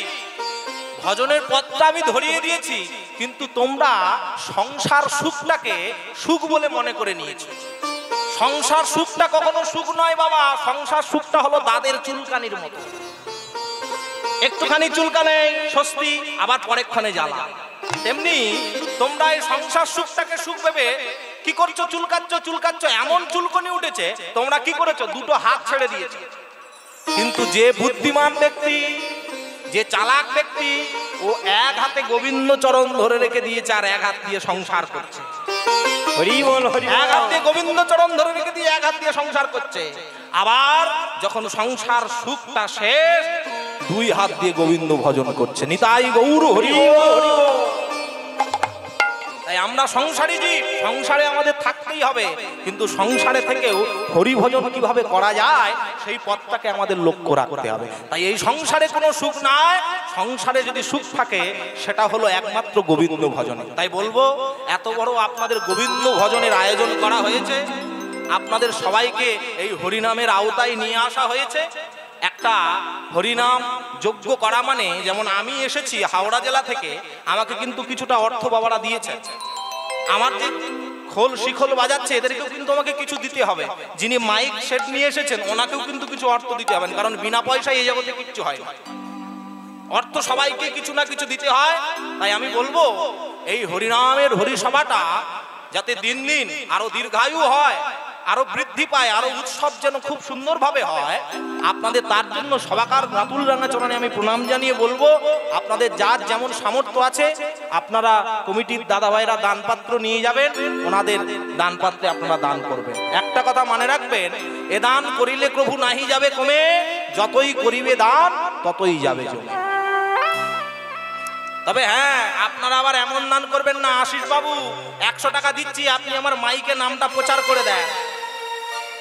ভজনের পথটা আমি ধরিয়ে দিয়েছি, কিন্তু তোমরা সংসার সুখটাকে সুখ বলে মনে করে নিয়েছো। সংসার সুখটা কখনো সুখ নয় বাবা, সংসার সুখটা হলো দাদের চুলকানির মতো। একটুখানি চুলকানে স্বস্তি, আবার পরেক্ষণে জ্বালা। তেমনি তোমরা এই সংসার সুখটাকে সুখ ভেবে কি করছো, চুলকাচ্ছ চুলকাচ্ছ, এমন চুলকনি উঠেছে তোমরা কি করেছো, দুটো হাত ছেড়ে দিয়েছো। কিন্তু যে বুদ্ধিমান ব্যক্তি, যে চালাক ব্যক্তি, ও এক হাতে গোবিন্দ চরণ ধরে রেখে দিয়েছে আর এক হাত দিয়ে সংসার করছে। এক হাত দিয়ে গোবিন্দ চরণ ধরে রেখে দিয়ে এক হাত দিয়ে সংসার করছে। আবার যখন সংসার সুখটা শেষ, দুই হাত দিয়ে গোবিন্দ ভজন করছে। নিতাই গৌর হরি বল। তাই আমরা সংসারী জীব, সংসারে আমাদের থাকতেই হবে, কিন্তু সংসারে থেকেও হরি ভজন কিভাবে করা যায় সেই পথটাকে আমাদের লক্ষ্য রাখতে হবে। তাই এই সংসারে কোনো সুখ নাই, সংসারে যদি সুখ থাকে সেটা হলো একমাত্র গোবিন্দ ভজনে। তাই বলবো, এত বড় আপনাদের গোবিন্দ ভজনের আয়োজন করা হয়েছে, আপনাদের সবাইকে এই হরিনামের আওতায় নিয়ে আসা হয়েছে। একটা হরিনাম যজ্ঞ করা মানে, যেমন আমি এসেছি হাওড়া জেলা থেকে, আমাকে কিন্তু কিছুটা অর্থ বাবারা দিয়েছে। আমার যে খোল শিখল বাজাচ্ছে এদেরকেও কিন্তু আমাকে কিছু দিতে হবে। যিনি মাইক সেট নিয়ে এসেছেন ওনাকেও কিন্তু কিছু অর্থ দিতে হবে, কারণ বিনা পয়সায় এই জগতে কিচ্ছু হয় না। অর্থ সবাইকে কিছু না কিছু দিতে হয়। তাই আমি বলবো, এই হরিনামের হরিসভাটা যাতে দিন দিন আরো দীর্ঘায়ু হয়, আরো বৃদ্ধি পায়, আরো উৎসব যেন খুব সুন্দরভাবে হয়, আপনাদের তার জন্য সবাকার রাতুল রাঙা চরণে আমি প্রণাম জানিয়ে বলবো, আপনাদের যার যেমন সামর্থ্য আছে আপনারা কমিটির দাদা ভাইরা দানপাত্র নিয়ে যাবেন, ওনাদের দানপাত্রে আপনারা দান করবেন। একটা কথা মনে রাখবেন, এ দান করিলে প্রভু নাহি যাবে কমে, যতই করিবে দান ততই যাবে জমে। তবে হ্যাঁ, আপনারা আবার এমন দান করবেন না, আশিস বাবু 100 টাকা দিচ্ছি আপনি আমার মাইকে নামটা প্রচার করে দেন,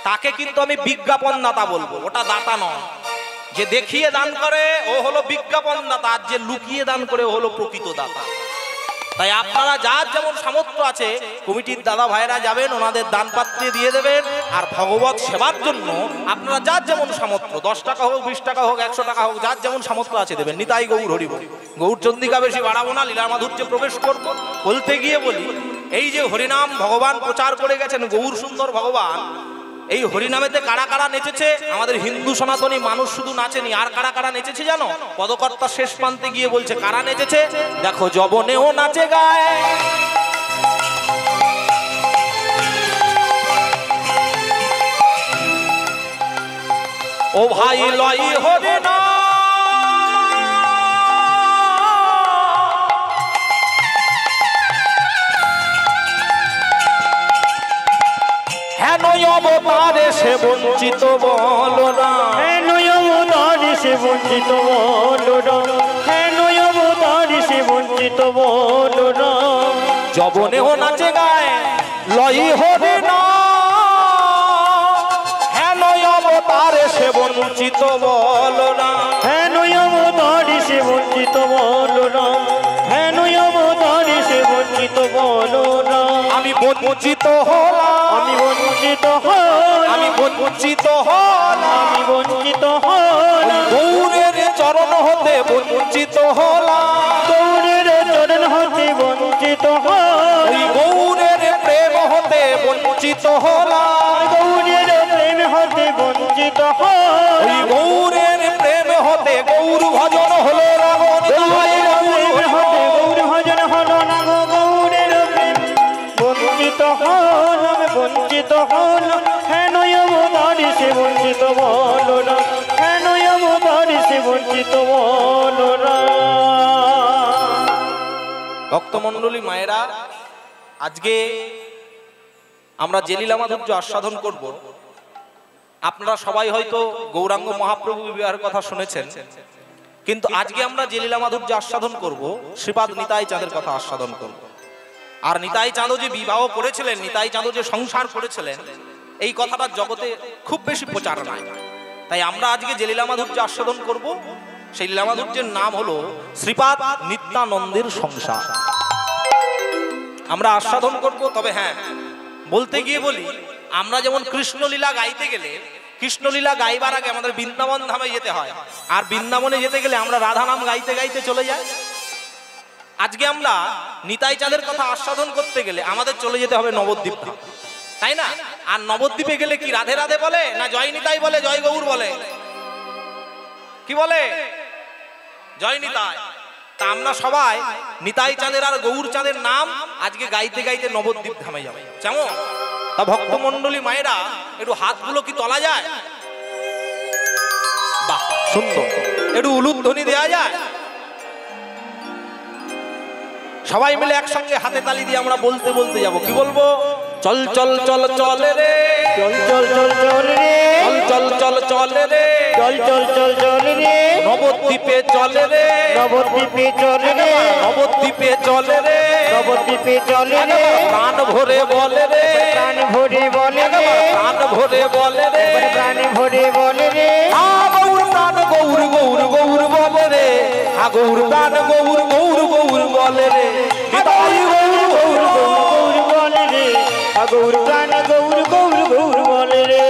তাকে কিন্তু আমি বিজ্ঞাপন দাতা বলবো, ওটা দাতা নয়। যে দেখিয়ে দান করে ও হলো বিজ্ঞাপন দাতা, আর যে লুকিয়ে দান করে ও হলো প্রকৃত দাতা। তাই আপনারা যার যেমন সামর্থ্য আছে কমিটির দাদা ভাইরা যাবেন, ওনাদের দান পাত্রে দিয়ে দেবেন। আর ভগবত সেবার জন্য আপনারা যার যেমন সামর্থ্য, 10 টাকা হোক, 20 টাকা হোক, 100 টাকা হোক, যার যেমন সামর্থ্য আছে দেবেন। নিতাই গৌর হরি বল। গৌর চন্দ্রিকা বেশি বাড়াবো না, লীলা মাধুর্যে প্রবেশ করবো। বলতে গিয়ে বলি, এই যে হরিনাম ভগবান প্রচার করে গেছেন, গৌর সুন্দর ভগবান, এই হরিনামেতে কারা কারা নেচেছে? আমাদের হিন্দু সনাতনী মানুষ শুধু নাচেনি, আর কারা কারা নেচেছে জানো? পদকর্তা শেষ প্রান্তে গিয়ে বলছে কারা নেচেছে, দেখো যবনেও নাচে গায়, ও ভাই লই হরিনাম, অবতারে সে বঞ্চিত বলো না, অবতারে সে বঞ্চিত বলো না, অবতারে সে বঞ্চিত বলো না, যবনেও নাচে গায় লই হবে না, হেন অবতারে সে বঞ্চিত বলো না, হেন অবতারে সে বঞ্চিত বলো না, হেন অবতারে সে বঞ্চিত বলো না। আমি বঞ্চিত হলাম, আমি বঞ্চিত হলাম, আমি বঞ্চিত হলাম, আমি বঞ্চিত হলাম, গৌরের চরণ হতে বঞ্চিত হলাম, গৌরের চরণ হতে বঞ্চিত হলাম, ওই গৌরের প্রেম হতে বঞ্চিত হলাম, গৌরের প্রেম হতে বঞ্চিত হলাম, ওই গৌরের প্রেম হতে গৌর ভজন হলো না, গৌরের প্রেম হতে গৌর ভজন হলো না। হন আমি বঞ্চিত হন হেন অবতারি সে বঞ্চিত বলো না হেন অবতারি সে বঞ্চিত বলো না। ভক্তমণ্ডলী মায়েরা, আজকে আমরা যে লীলা মাধুর্য আস্বাদন করব, আপনারা সবাই হয়তো গৌরাঙ্গ মহাপ্রভু বিবাহের কথা শুনেছেন, কিন্তু আজকে আমরা যে লীলা মাধুর্য আস্বাদন করব শ্রীপাদ নিতাই চাঁদের কথা আস্বাদন করব। আর নিতাই চাঁদও যে বিবাহ করেছিলেন, নিতাই চাঁদও যে সংসার করেছিলেন, এই কথাটা জগতে খুব বেশি প্রচার নাই। তাই আমরা আজকে যে লীলা মাধুর্য আস্বাদন করব, সেই লীলা মাধুর্যের নাম হলো শ্রীপাদ নিত্যানন্দের সংসার। আমরা আস্বাদন করব। তবে হ্যাঁ, বলতে গিয়ে বলি, আমরা যেমন কৃষ্ণলীলা গাইতে গেলে, কৃষ্ণলীলা গাইবার আগে আমাদের বৃন্দাবন ধামে যেতে হয়, আর বৃন্দাবনে যেতে গেলে আমরা রাধা নাম গাইতে গাইতে চলে যাই। আজকে আমরা নিতাই চাঁদের কথা আস্বাদন করতে গেলে আমাদের চলে যেতে হবে নবদ্বীপ, তাই না? আর নবদ্বীপে গেলে কি রাধে রাধে বলে, না জয় নিতাই বলে, জয় গৌর বলে? কি বলে? জয় নিতাই। তা আমরা সবাই নিতাই চাঁদের আর গৌর চাঁদের নাম আজকে গাইতে গাইতে নবদ্বীপ ধামে যাবে। কেমন? তা ভক্তমণ্ডলী মায়েরা, একটু হাতগুলো কি তোলা যায়? বাহ, সুন্দর। একটু উলুধ্বনি দেয়া যায়? সবাই মিলে একসঙ্গে হাতে তালি দিয়ে আমরা বলতে বলতে যাব। কি বলবো? চল চল চল চলে রে, চল চল চল চল রে, চল চল চল চলে রে, চল চল চল চল রে, নবদ্বীপে চলে রে, নবদ্বীপে চলে রে, নবদ্বীপে চলে রে, নবদ্বীপে চলে রে, প্রাণ ভরে বলে রে, প্রাণ ভরে বলে রে, প্রাণ ভরে বলে রে, প্রাণ ভরে বলে রে, গৌর প্রাণ গৌর গৌর গৌর বলে রে, গৌর প্রাণ গৌর গৌর গৌর বলে রে, নিতাই গৌর গৌর গৌর বলে রে, গৌর প্রাণ গৌর গৌর গৌর বলে রে।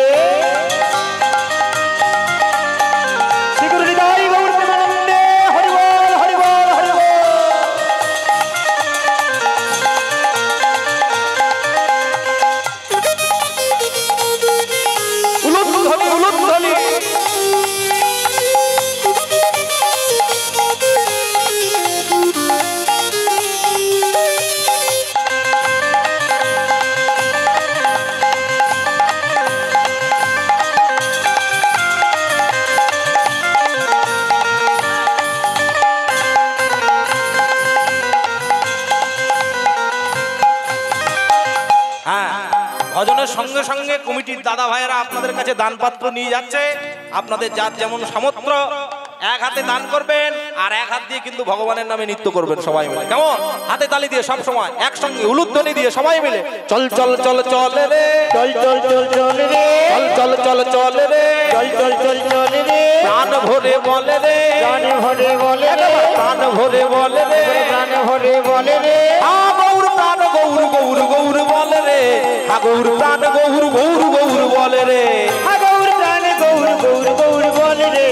শ্রী গুরু নিতাই গৌর প্রেমানন্দে হরি বল হরি বল হরি বল। উলুধ্বনি উলুধ্বনি। ভজনের সঙ্গে সঙ্গে কমিটির দাদা ভাইয়েরা আপনাদের কাছে দানপাত্র নিয়ে যাচ্ছে। আপনাদের যার যেমন সামর্থ্য, এক হাতে দান করবেন আর এক হাত দিয়ে কিন্তু ভগবানের নামে নৃত্য করবেন সবাই মিলে। কেমন? হাতে তালি দিয়ে সব সময় একসঙ্গে উলুধ্বনি দিয়ে সবাই মিলে চল চল চল চলে রে, চল চল চল চল রে, চল চল চল চলে রে, চল চল চল চল রে, প্রাণ ভরে বলে রে, প্রাণ ভরে বলে রে, প্রাণ ভরে বলে রে, প্রাণ ভরে বলে রে, গৌর প্রাণ গৌর গৌর গৌর বলে রে, গৌর প্রাণ গৌর গৌর গৌর বলে রে, গৌর প্রাণ গৌর গৌর গৌর বলে রে,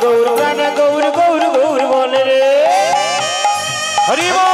গৌর প্রাণ গৌর গৌর গৌর বলে রে। হরি বল।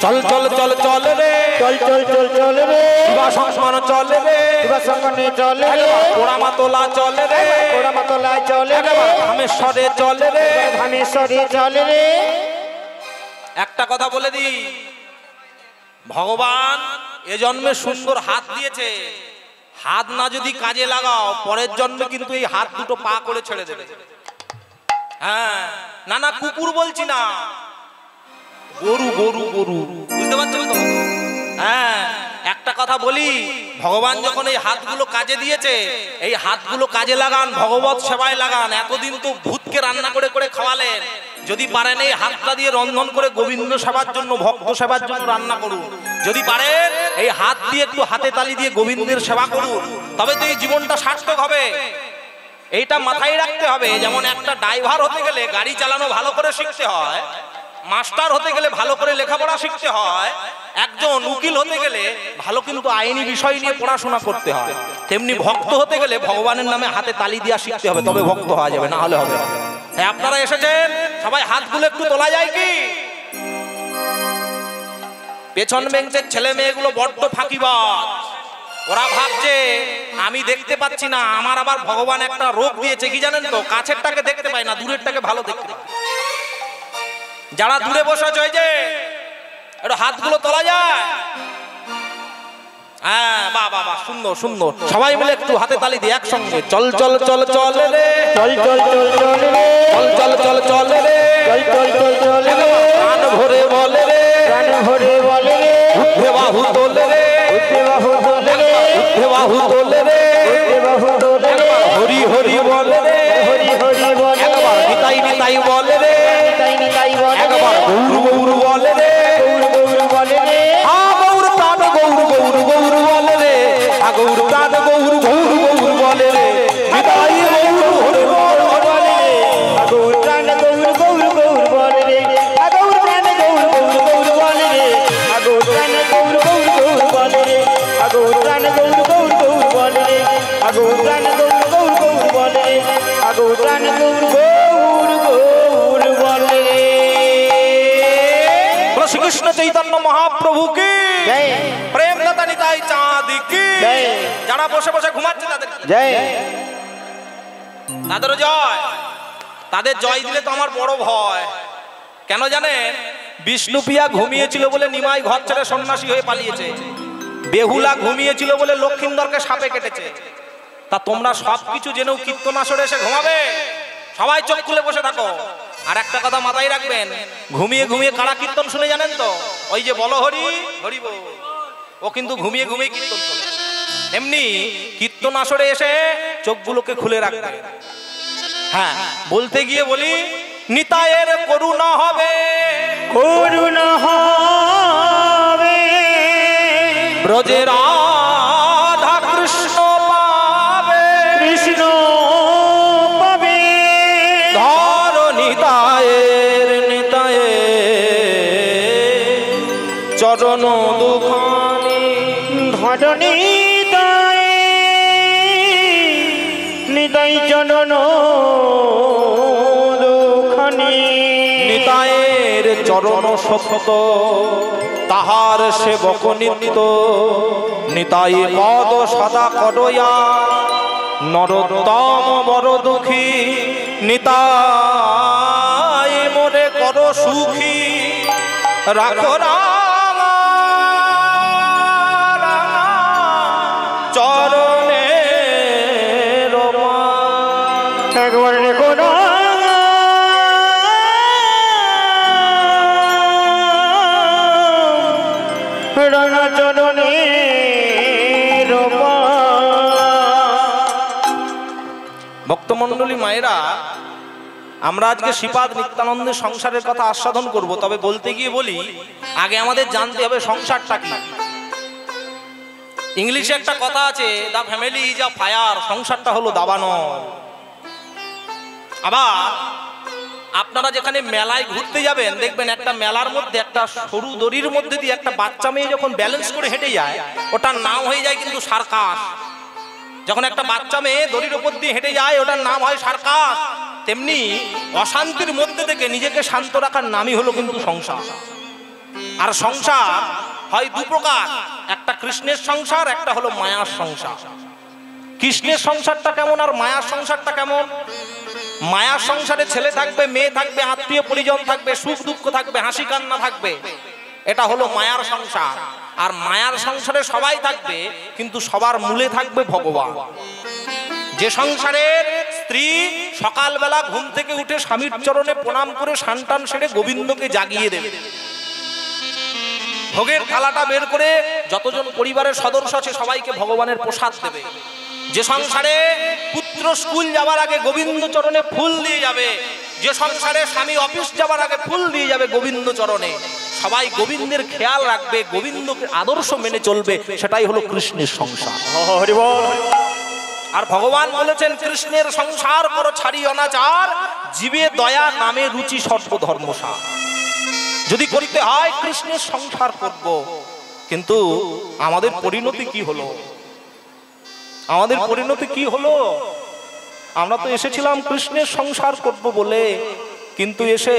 চল চল চল চলে রে, চল চল চল চল রে, শিবা সংস্মান চলে রে, শিবা সঙ্গনে চলে রে, পোড়ামাতলা চলে রে, পোড়ামাতলায় চলে রে, রামেশ্বরে চলে রে, ধামেশ্বরে চলে রে। একটা কথা বলে দি, ভগবান এ জন্মে সুন্দর হাত দিয়েছে, হাত না যদি কাজে লাগাও পরের জন্মে কিন্তু এই হাত দুটো পা করে ছেড়ে দেবে। হ্যাঁ, না না কুকুর বলছি না, গরু গরু গরু, বুঝতে পারছো তো? হ্যাঁ, একটা কথা বলি, ভগবান যখন এই হাতগুলো কাজে দিয়েছে, এই হাতগুলো কাজে লাগান, ভগবত সেবায় লাগান। এতদিন তো ভূতকে রান্না করে করে খাওয়ালেন, যদি পারেন এই হাতটা দিয়ে রন্ধন করে গোবিন্দ সেবার জন্য, ভক্ত সেবার জন্য রান্না করুন। যদি পারেন এই হাত দিয়ে একটু হাতে তালি দিয়ে গোবিন্দের সেবা করুন, তবে তো এই জীবনটা সার্থক হবে। এইটা মাথায় রাখতে হবে। যেমন একটা ড্রাইভার হতে গেলে গাড়ি চালানো ভালো করে শিখতে হয়, মাস্টার হতে গেলে ভালো করে লেখাপড়া শিখতে হয়, একজন উকিল হতে গেলে ভালো কিন্তু আইনি বিষয় নিয়ে পড়াশোনা করতে হয়। তেমনি ভক্ত হতে গেলে ভগবানের নামে হাতে তালি দিয়া শিখতে হবে, তবে ভক্ত হওয়া যাবে, না হলে হবে না। হ্যাঁ, আপনারা এসেছেন, সবাই হাতগুলো একটু তোলা যায় কি? পেছন বেঞ্চের ছেলে মেয়েগুলো বড্ড ফাঁকিবাজ। ওরা ভাবছে আমি দেখতে পাচ্ছি না, আমার আবার ভগবান একটা রোগ দিয়েছে, কি জানেন তো? কাছেরটাকে দেখতে পাই না, দূরেরটাকে ভালো দেখতে পাই। যারা দূরে বসে আছে, ওই যে একটু হাতগুলো তোলা যায়। হ্যাঁ, বাহ বাহ বাহ, সুন্দর সুন্দর। সবাই মিলে একটু হাতে তালি দিয়ে একসঙ্গে চল চল চল চল রে, চল চল চল চল রে, চল চল চল চল রে, চল চল চল চল রে, প্রাণ ভরে বলে রে, প্রাণ ভরে বলে রে, উঠে বাহু তোলে রে, উঠে বাহু তোলে রে, উঠে বাহু তোলে রে, উঠে বাহু তোলে রে, হরি হরি বলে রে, হরি হরি বলে রে, একবার নিতাই নিতাই বলে রে, নিতাই নিতাই বলে রে, একবার গৌর গৌর বলে রে, গৌর গৌর বলে রে, গৌর প্রাণ গৌর গৌর গৌর বলে রে, গৌর প্রাণ গৌর গৌর গৌর বলে রে, নিতাই গৌর হরি বল বলে রে, গৌর প্রাণ গৌর গৌর গৌর বলে রে, গৌর প্রাণ গৌর গৌর গৌর বলে রে, গৌর প্রাণ গৌর গৌর গৌর বলে রে, গৌর প্রাণ গৌর গৌর গৌর বলে রে, গৌর প্রাণ গৌর গৌর গৌর বলে রে, গৌর প্রাণ গৌর গৌর গৌর বলে রে। শ্রীকৃষ্ণ চৈতন্য মহাপ্রভু কি জয়, প্রেম দাতা নিতাই চাঁদ কি জয়। যারা বসে বসে ঘুমাচ্ছে তাদের জয়, তাদেরও জয়। তাদের জয় দিলে তো আমার বড় ভয়। কেন জানেন? বিষ্ণুপ্রিয়া ঘুমিয়েছিল বলে নিমাই ঘর ছেড়ে সন্ন্যাসী হয়ে পালিয়েছে। বেহুলা ঘুমিয়েছিল বলে লক্ষিন্দরকে সাপে কেটেছে। তা তোমরা সবকিছু জেনেও কীর্তন আসরে এসে ঘুমাবে? সবাই চোখ খুলে বসে থাকো। আর একটা কথা মাথায় রাখবেন, ঘুমিয়ে ঘুমিয়ে কারা কীর্তন শুনে জানেন তো? ওই যে বলো হরি হরি বল, ও কিন্তু ঘুমিয়ে ঘুমিয়ে কীর্তন শুনে। এমনি কীর্তন আসরে এসে চোখগুলোকে খুলে রাখবে। হ্যাঁ, বলতে গিয়ে বলি, নিতায়ের করুণা হবে, করুণা হবে, ব্রজের রাধা কৃষ্ণ পাবে, কৃষ্ণ পাবে, ধর নিতায়ের চরণ দুখানি, ধরণী দায় নিতাই চরণ দুখানি, নিতায়ের চরণ সত্য তাহার সেবক নিত্য, নিতাই পদ সদা করয়া নরোত্তম বড় দুঃখী, নিতাই মোরে কর সুখী, রাখো রাঙা রাঙা চরণে রমা। একবার রেখো না রাঙা চরণে রমা। ভক্তমণ্ডলী মায়েরা, আমরা আজকে শ্রীপাদ নিত্যানন্দের সংসারের কথা আস্বাদন করব। তবে বলতে গিয়ে বলি, আগে আমাদের জানতে হবে সংসারটা কি। ইংলিশে একটা কথা আছে, the family is a fire, সংসারটা হলো দাবানল। আবার আপনারা যেখানে মেলায় ঘুরতে যাবেন, দেখবেন একটা মেলার মধ্যে একটা সরু দড়ির মধ্যে দিয়ে একটা বাচ্চা মেয়ে যখন ব্যালেন্স করে হেঁটে যায়, ওটার নাম হয়ে যায় কিন্তু সার্কাস। যখন একটা বাচ্চা মেয়ে দড়ির উপর দিয়ে হেঁটে যায়, ওটার নাম হয় সার্কাস। তেমনি অশান্তির মধ্যে থেকে নিজেকে শান্ত রাখার নামই হলো কিন্তু সংসার। আর সংসার হয় দু প্রকার, একটা কৃষ্ণের সংসার, একটা হলো মায়ার সংসার। কৃষ্ণের সংসারটা কেমন আর মায়ার সংসারটা কেমন? মায়ার সংসারে ছেলে থাকবে, মেয়ে থাকবে, আত্মীয় পরিজন থাকবে, সুখ দুঃখ থাকবে, হাসি কান্না থাকবে, এটা হলো মায়ার সংসার। আর মায়ার সংসারে সবাই থাকবে, কিন্তু সবার মূলে থাকবে ভগবান। যে সংসারের স্ত্রী সকালবেলা ঘুম থেকে উঠে স্বামীর চরণে প্রণাম করে সানটান সেরে গোবিন্দকে জাগিয়ে দেবে, ভোগের থালাটা বের করে যতজন পরিবারের সদস্য আছে সবাইকে ভগবানের প্রসাদ দেবে। যে সংসারে পুত্র স্কুল যাবার আগে গোবিন্দ চরণে ফুল দিয়ে যাবে, যে সংসারে স্বামী অফিস যাবার আগে ফুল দিয়ে যাবে গোবিন্দ চরণে, সবাই গোবিন্দের খেয়াল রাখবে, গোবিন্দকে আদর্শ মেনে চলবে, সেটাই হলো কৃষ্ণের সংসার। হরি বল। আর ভগবান বলেছেন, কৃষ্ণের সংসার করো ছাড়ি অনাচার, জীবে দয়া নামে রুচি সর্বধর্মসার। যদি করতে হয় কৃষ্ণের সংসার করব, কিন্তু আমাদের পরিণতি কি হলো? আমাদের পরিণতি কি হলো? আমরা তো এসেছিলাম কৃষ্ণের সংসার করব বলে, কিন্তু এসে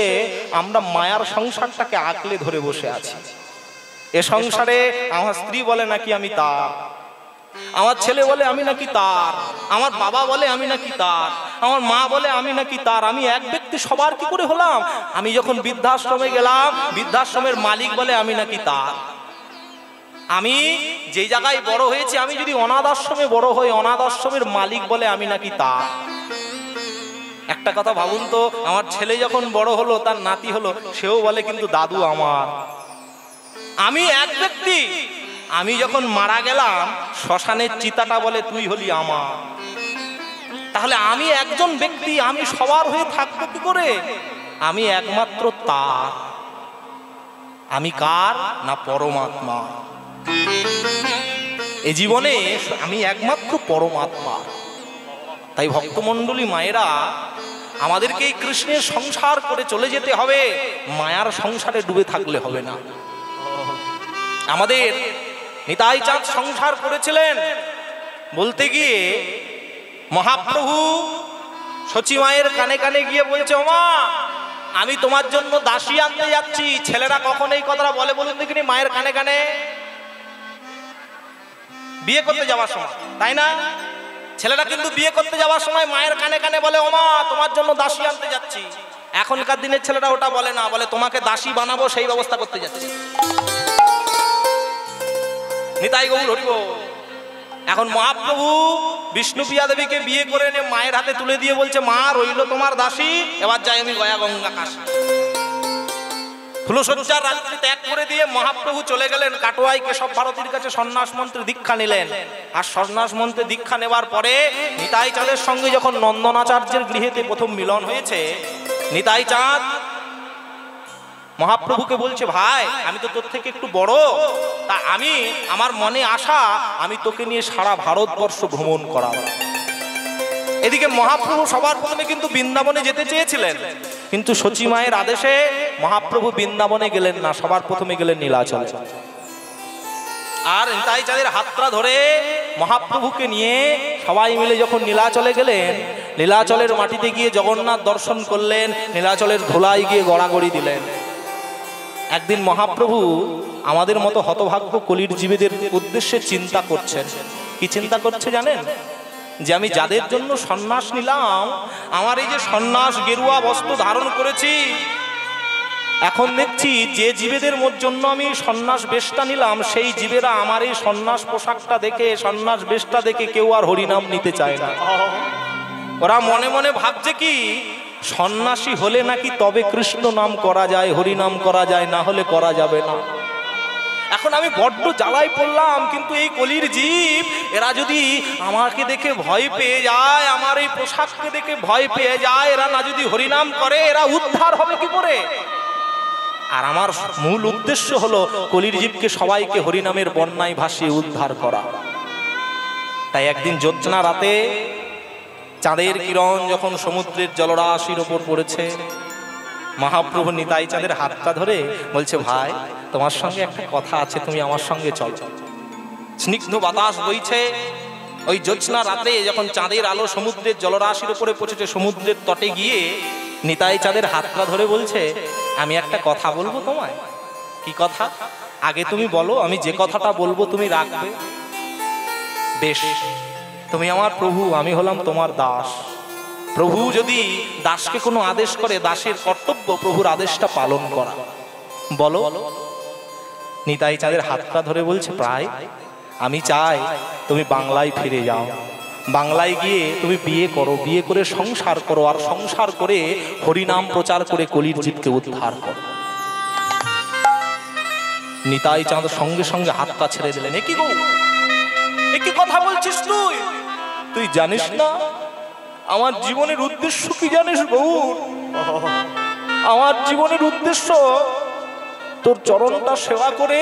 আমরা মায়ার সংসারটাকে আঁকলে ধরে বসে আছি। এ সংসারে আমার স্ত্রী বলে নাকি আমি তার, আমার ছেলে বলে আমি নাকি তার, আমার বাবা বলে আমি নাকি তার, আমার মা বলে আমি নাকি তার। আমি এক ব্যক্তি সবার কি করে হলাম? আমি যখন বৃদ্ধাশ্রমে গেলাম, বৃদ্ধাশ্রমের মালিক বলে আমি নাকি তার। আমি যে জায়গায় বড় হয়েছি, আমি যদি অনাথ আশ্রমে বড় হই, অনাথ আশ্রমের মালিক বলে আমি নাকি তার। একটা কথা ভাবুন তো, আমার ছেলে যখন বড় হলো, তার নাতি হলো, সেও বলে কিন্তু দাদু আমার। আমি এক ব্যক্তি, আমি যখন মারা গেলাম, শ্মশানের চিতাটা বলে তুই হলি আমার। তাহলে আমি একজন ব্যক্তি, আমি সবার হয়ে থাকবো কি করে? আমি একমাত্র তার। আমি কার? না পরমাত্মা। এই জীবনে আমি একমাত্র পরমাত্মা। তাই ভক্তমণ্ডলী মায়েরা, আমাদেরকে এই কৃষ্ণের সংসার করে চলে যেতে হবে, মায়ার সংসারে ডুবে থাকলে হবে না। আমাদের নিতাই চাঁদ সংসার করেছিলেন বলতে গিয়ে মহাপ্রভু সচি মায়ের কানে কানে গিয়ে বলছে, ওমা আমি তোমার জন্য দাসী আনতে যাচ্ছি। ছেলেরা কখন এই কথাটা বলে বলুন দেখিনি? মায়ের কানে কানে বিয়ে করতে যাওয়ার সময়, তাই না? ছেলেরা কিন্তু বিয়ে করতে যাওয়ার সময় মায়ের কানে কানে বলে, ওমা তোমার জন্য দাসী আনতে যাচ্ছি। এখনকার দিনের ছেলেরা ওটা বলে না, বলে তোমাকে দাসী বানাবো সেই ব্যবস্থা করতে যাচ্ছি। নিতাই গৌর হরি বল। এখন মহাপ্রভু বিষ্ণুপ্রিয়া দেবীকে বিয়ে করে এনে মায়ের হাতে তুলে দিয়ে বলছে, মা রইল তোমার দাসী, এবার যাই আমি গয়া গঙ্গা কাশী। ফুলশয্যার রাত্রি ত্যাগ করে দিয়ে মহাপ্রভু চলে গেলেন কাটোয়াই কেশব ভারতীর কাছে সন্ন্যাস মন্ত্রে দীক্ষা নিলেন। আর সন্ন্যাস মন্ত্রে দীক্ষা নেবার পরে নিতাই চাঁদের সঙ্গে যখন নন্দনাচার্যের গৃহেতে প্রথম মিলন হয়েছে, নিতাই চাঁদ মহাপ্রভুকে বলছে, ভাই আমি তো তোর থেকে একটু বড়, তা আমি আমার মনে আশা আমি তোকে নিয়ে সারা ভারতবর্ষ ভ্রমণ করাবো। এদিকে মহাপ্রভু সবার প্রথমে কিন্তু বৃন্দাবনে যেতে চেয়েছিলেন, কিন্তু সচি মায়ের আদেশে মহাপ্রভু বৃন্দাবনে গেলেন না, সবার প্রথমে গেলেন নীলাচলে। আর নিতাই চাঁদের হাতটা ধরে মহাপ্রভুকে নিয়ে সবাই মিলে যখন নীলাচলে গেলেন, নীলাচলের মাটিতে গিয়ে জগন্নাথ দর্শন করলেন, নীলাচলের ধুলায় গিয়ে গড়াগড়ি দিলেন। একদিন মহাপ্রভু আমাদের মতো হতভাগ্য কলির জীবেদের উদ্দেশ্যে চিন্তা করছেন। কি চিন্তা করছে জানেন? যে আমি যাদের জন্য সন্ন্যাস নিলাম, আমার এই যে সন্ন্যাস গেরুয়া বস্ত্র ধারণ করেছি, এখন দেখছি যে জীবেদের জন্য আমি সন্ন্যাস বেশটা নিলাম, সেই জীবেরা আমার এই সন্ন্যাস পোশাকটা দেখে, সন্ন্যাস বেশটা দেখে কেউ আর হরিনাম নিতে চায় না। ওরা মনে মনে ভাবছে কি, সন্ন্যাসী হলে নাকি তবে কৃষ্ণ নাম করা যায়, হরিনাম করা যায়, না হলে করা যাবে না। এখন আমি বড্ড জ্বালায় পড়লাম, কিন্তু এই কলির জীব এরা যদি আমাকে দেখে ভয় পেয়ে যায়, আমার এই পোশাককে দেখে ভয় পেয়ে যায়, এরা না যদি হরিনাম করে, এরা উদ্ধার হবে কি করে? আর আমার মূল উদ্দেশ্য হলো কলির জীবকে সবাইকে হরিনামের বন্যায় ভাসিয়ে উদ্ধার করা। তাই একদিন জ্যোৎস্না রাতে চাঁদের কিরণ যখন সমুদ্রের জলরাশির ওপর পড়েছে, মহাপ্রভু নিতাই চাঁদের হাতটা ধরে বলছে, ভাই তোমার সঙ্গে একটা কথা আছে, তুমি আমার সঙ্গে চলো। স্নিগ্ধ বাতাস বইছে, ওই জ্যোৎস্না রাতে যখন চাঁদের আলো সমুদ্রের জলরাশির উপরে পড়েছে, সমুদ্রের তটে গিয়ে নিতাই চাঁদের হাতটা ধরে বলছে, আমি একটা কথা বলবো তোমায়। কি কথা? আগে তুমি বলো, আমি যে কথাটা বলবো তুমি রাখবে। বেশ, তুমি আমার প্রভু, আমি হলাম তোমার দাস। প্রভু যদি দাসকে কোনো আদেশ করে, দাসের কর্তব্য প্রভুর আদেশটা পালন করা। বলো। নিতাই চাঁদের হাতটা ধরে বলছে, প্রায় আমি চাই তুমি বাংলায় ফিরে যাও, বাংলায় গিয়ে তুমি বিয়ে করো, বিয়ে করে সংসার করো, আর সংসার করে হরিনাম প্রচার করে কলির জীবকে উদ্ধার করো। নিতাই চাঁদ সঙ্গে সঙ্গে হাতটা ছেড়ে দিলেন। এ কি গো, এ কি কথা বলছিস তুই? তুই জানিস না আমার জীবনের উদ্দেশ্য কি? জানিস গৌর, আমার জীবনের উদ্দেশ্য তোর চরণটা সেবা করে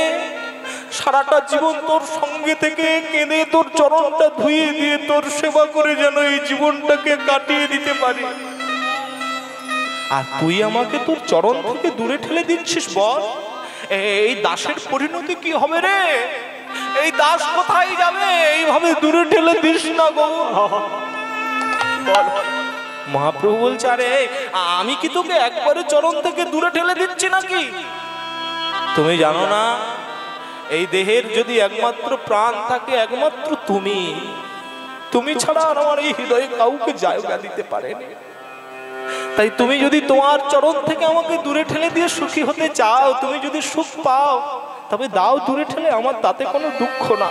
সারাটা জীবন তোর সঙ্গে থেকে কেঁদে তোর চরণটা ধুয়ে দিয়ে তোর সেবা করে যেন এই জীবনটাকে কাটিয়ে দিতে পারি। আর তুই আমাকে তোর চরণ থেকে দূরে ঠেলে দিচ্ছিস। বল এই দাসের পরিণতি কি হবে রে? এই দাস কোথায় যাবে? এইভাবে দূরে ঠেলে দিস না গো। মহাপ্রভু বলছে, আরে আমি কি তোকে একবারে চরণ থেকে দূরে ঠেলে দিচ্ছি নাকি? তুমি জানো না এই দেহের যদি একমাত্র প্রাণ থাকে একমাত্র তুমি ছাড়া আর আমার এই হৃদয়ে কাউকে জায়গা দিতে পারে না। তাই তুমি যদি তোমার চরণ থেকে আমাকে দূরে ঠেলে দিয়ে সুখী হতে চাও, তুমি যদি সুখ পাও, তবে দাও দূরে ঠেলে, আমার তাতে কোনো দুঃখ না।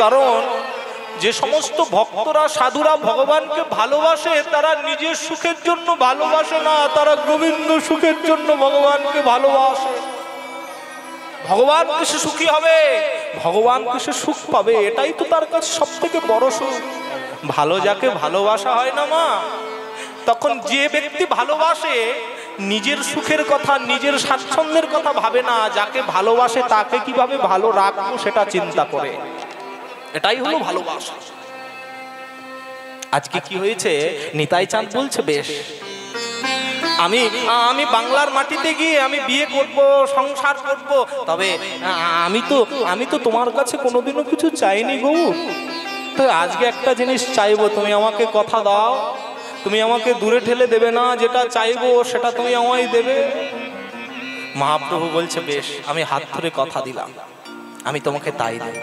কারণ যে সমস্ত ভক্তরা সাধুরা ভগবানকে ভালোবাসে তারা নিজের সুখের জন্য ভালোবাসে না, তারা গোবিন্দ সুখের জন্য ভগবানকে ভালোবাসে। ভগবান সে সুখী হবে, ভগবান সে সুখ পাবে, এটাই তো তার কাছে সব থেকে বড় সুখ। ভালো যাকে ভালোবাসা হয় না মা, তখন যে ব্যক্তি ভালোবাসে নিজের সুখের কথা নিজের স্বাচ্ছন্দ্যের কথা ভাবে না, যাকে ভালোবাসে তাকে কিভাবে ভালো রাখবো সেটা চিন্তা করে। এটাই হলো ভালোবাসা। আজকে কি হয়েছে, নিতাই চাঁদ বলছে বেশ আমি বাংলার মাটিতে গিয়ে আমি বিয়ে করব, সংসার করব, তবে আমি তো তোমার কাছে কোনোদিনও কিছু চাইনি গো। তো আজকে একটা জিনিস চাইবো, তুমি আমাকে কথা দাও, তুমি আমাকে দূরে ঠেলে দেবে না, যেটা চাইবো সেটা তুমি আমায় দেবে। মহাপ্রভু বলছে বেশ, আমি হাত ধরে কথা দিলাম, আমি তোমাকে তাই দেব।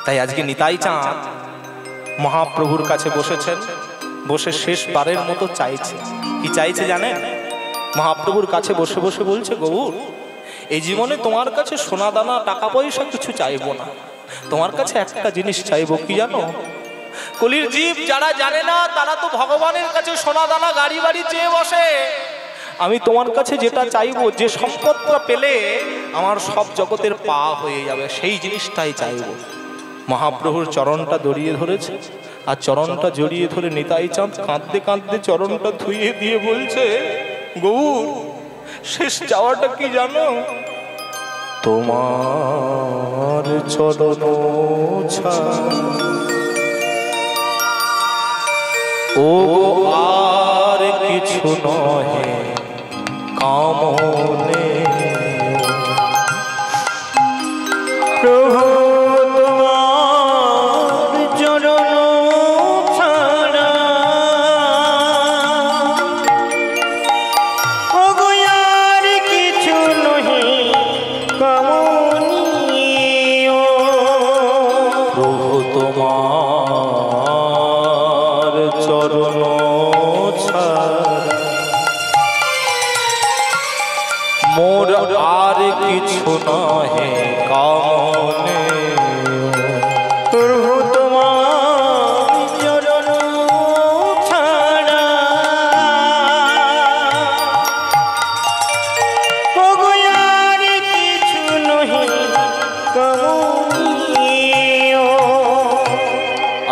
তাই আজকে নিতাই চাঁদ মহাপ্রভুর কাছে বসেছেন, বসে শেষবারের মতো চাইছে। কি চাইছে জানেন? মহাপ্রভুর কাছে বসে বসে বলছে, গৌর এই জীবনে তোমার কাছে সোনা দানা টাকা পয়সা কিছু চাইবো না, তোমার কাছে একটা জিনিস চাইবো। কি জানো? কলির জীব যারা জানে না তারা তো ভগবানের কাছে সোনা দানা গাড়ি বাড়ি চেয়ে বসে। আমি তোমার কাছে যেটা চাইবো, যে সম্পদটা পেলে আমার সব জগতের পা হয়ে যাবে, সেই জিনিসটাই চাইবো। মহাপ্রভুর চরণটা জড়িয়ে ধরেছে, আর চরণটা জড়িয়ে ধরে নিতাই চাঁদ কাঁদতে কাঁদতে চরণটা ধুইয়ে দিয়ে বলছে, গৌর শেষ চাওয়াটা কি জানো? তোমার চরণ ছাড়া ও আর কিছু নহে কামনে। প্রভু তোমার চরণ ছাড়া ওগো আর কিছু নহে কামনীয়। প্রভু তোমার চরণ ছাড়া মোর আর কিছু নহে কামনে। প্রভু তোমার চরণ ছাড়া ওগো আর কিছু নহে কামনীয়।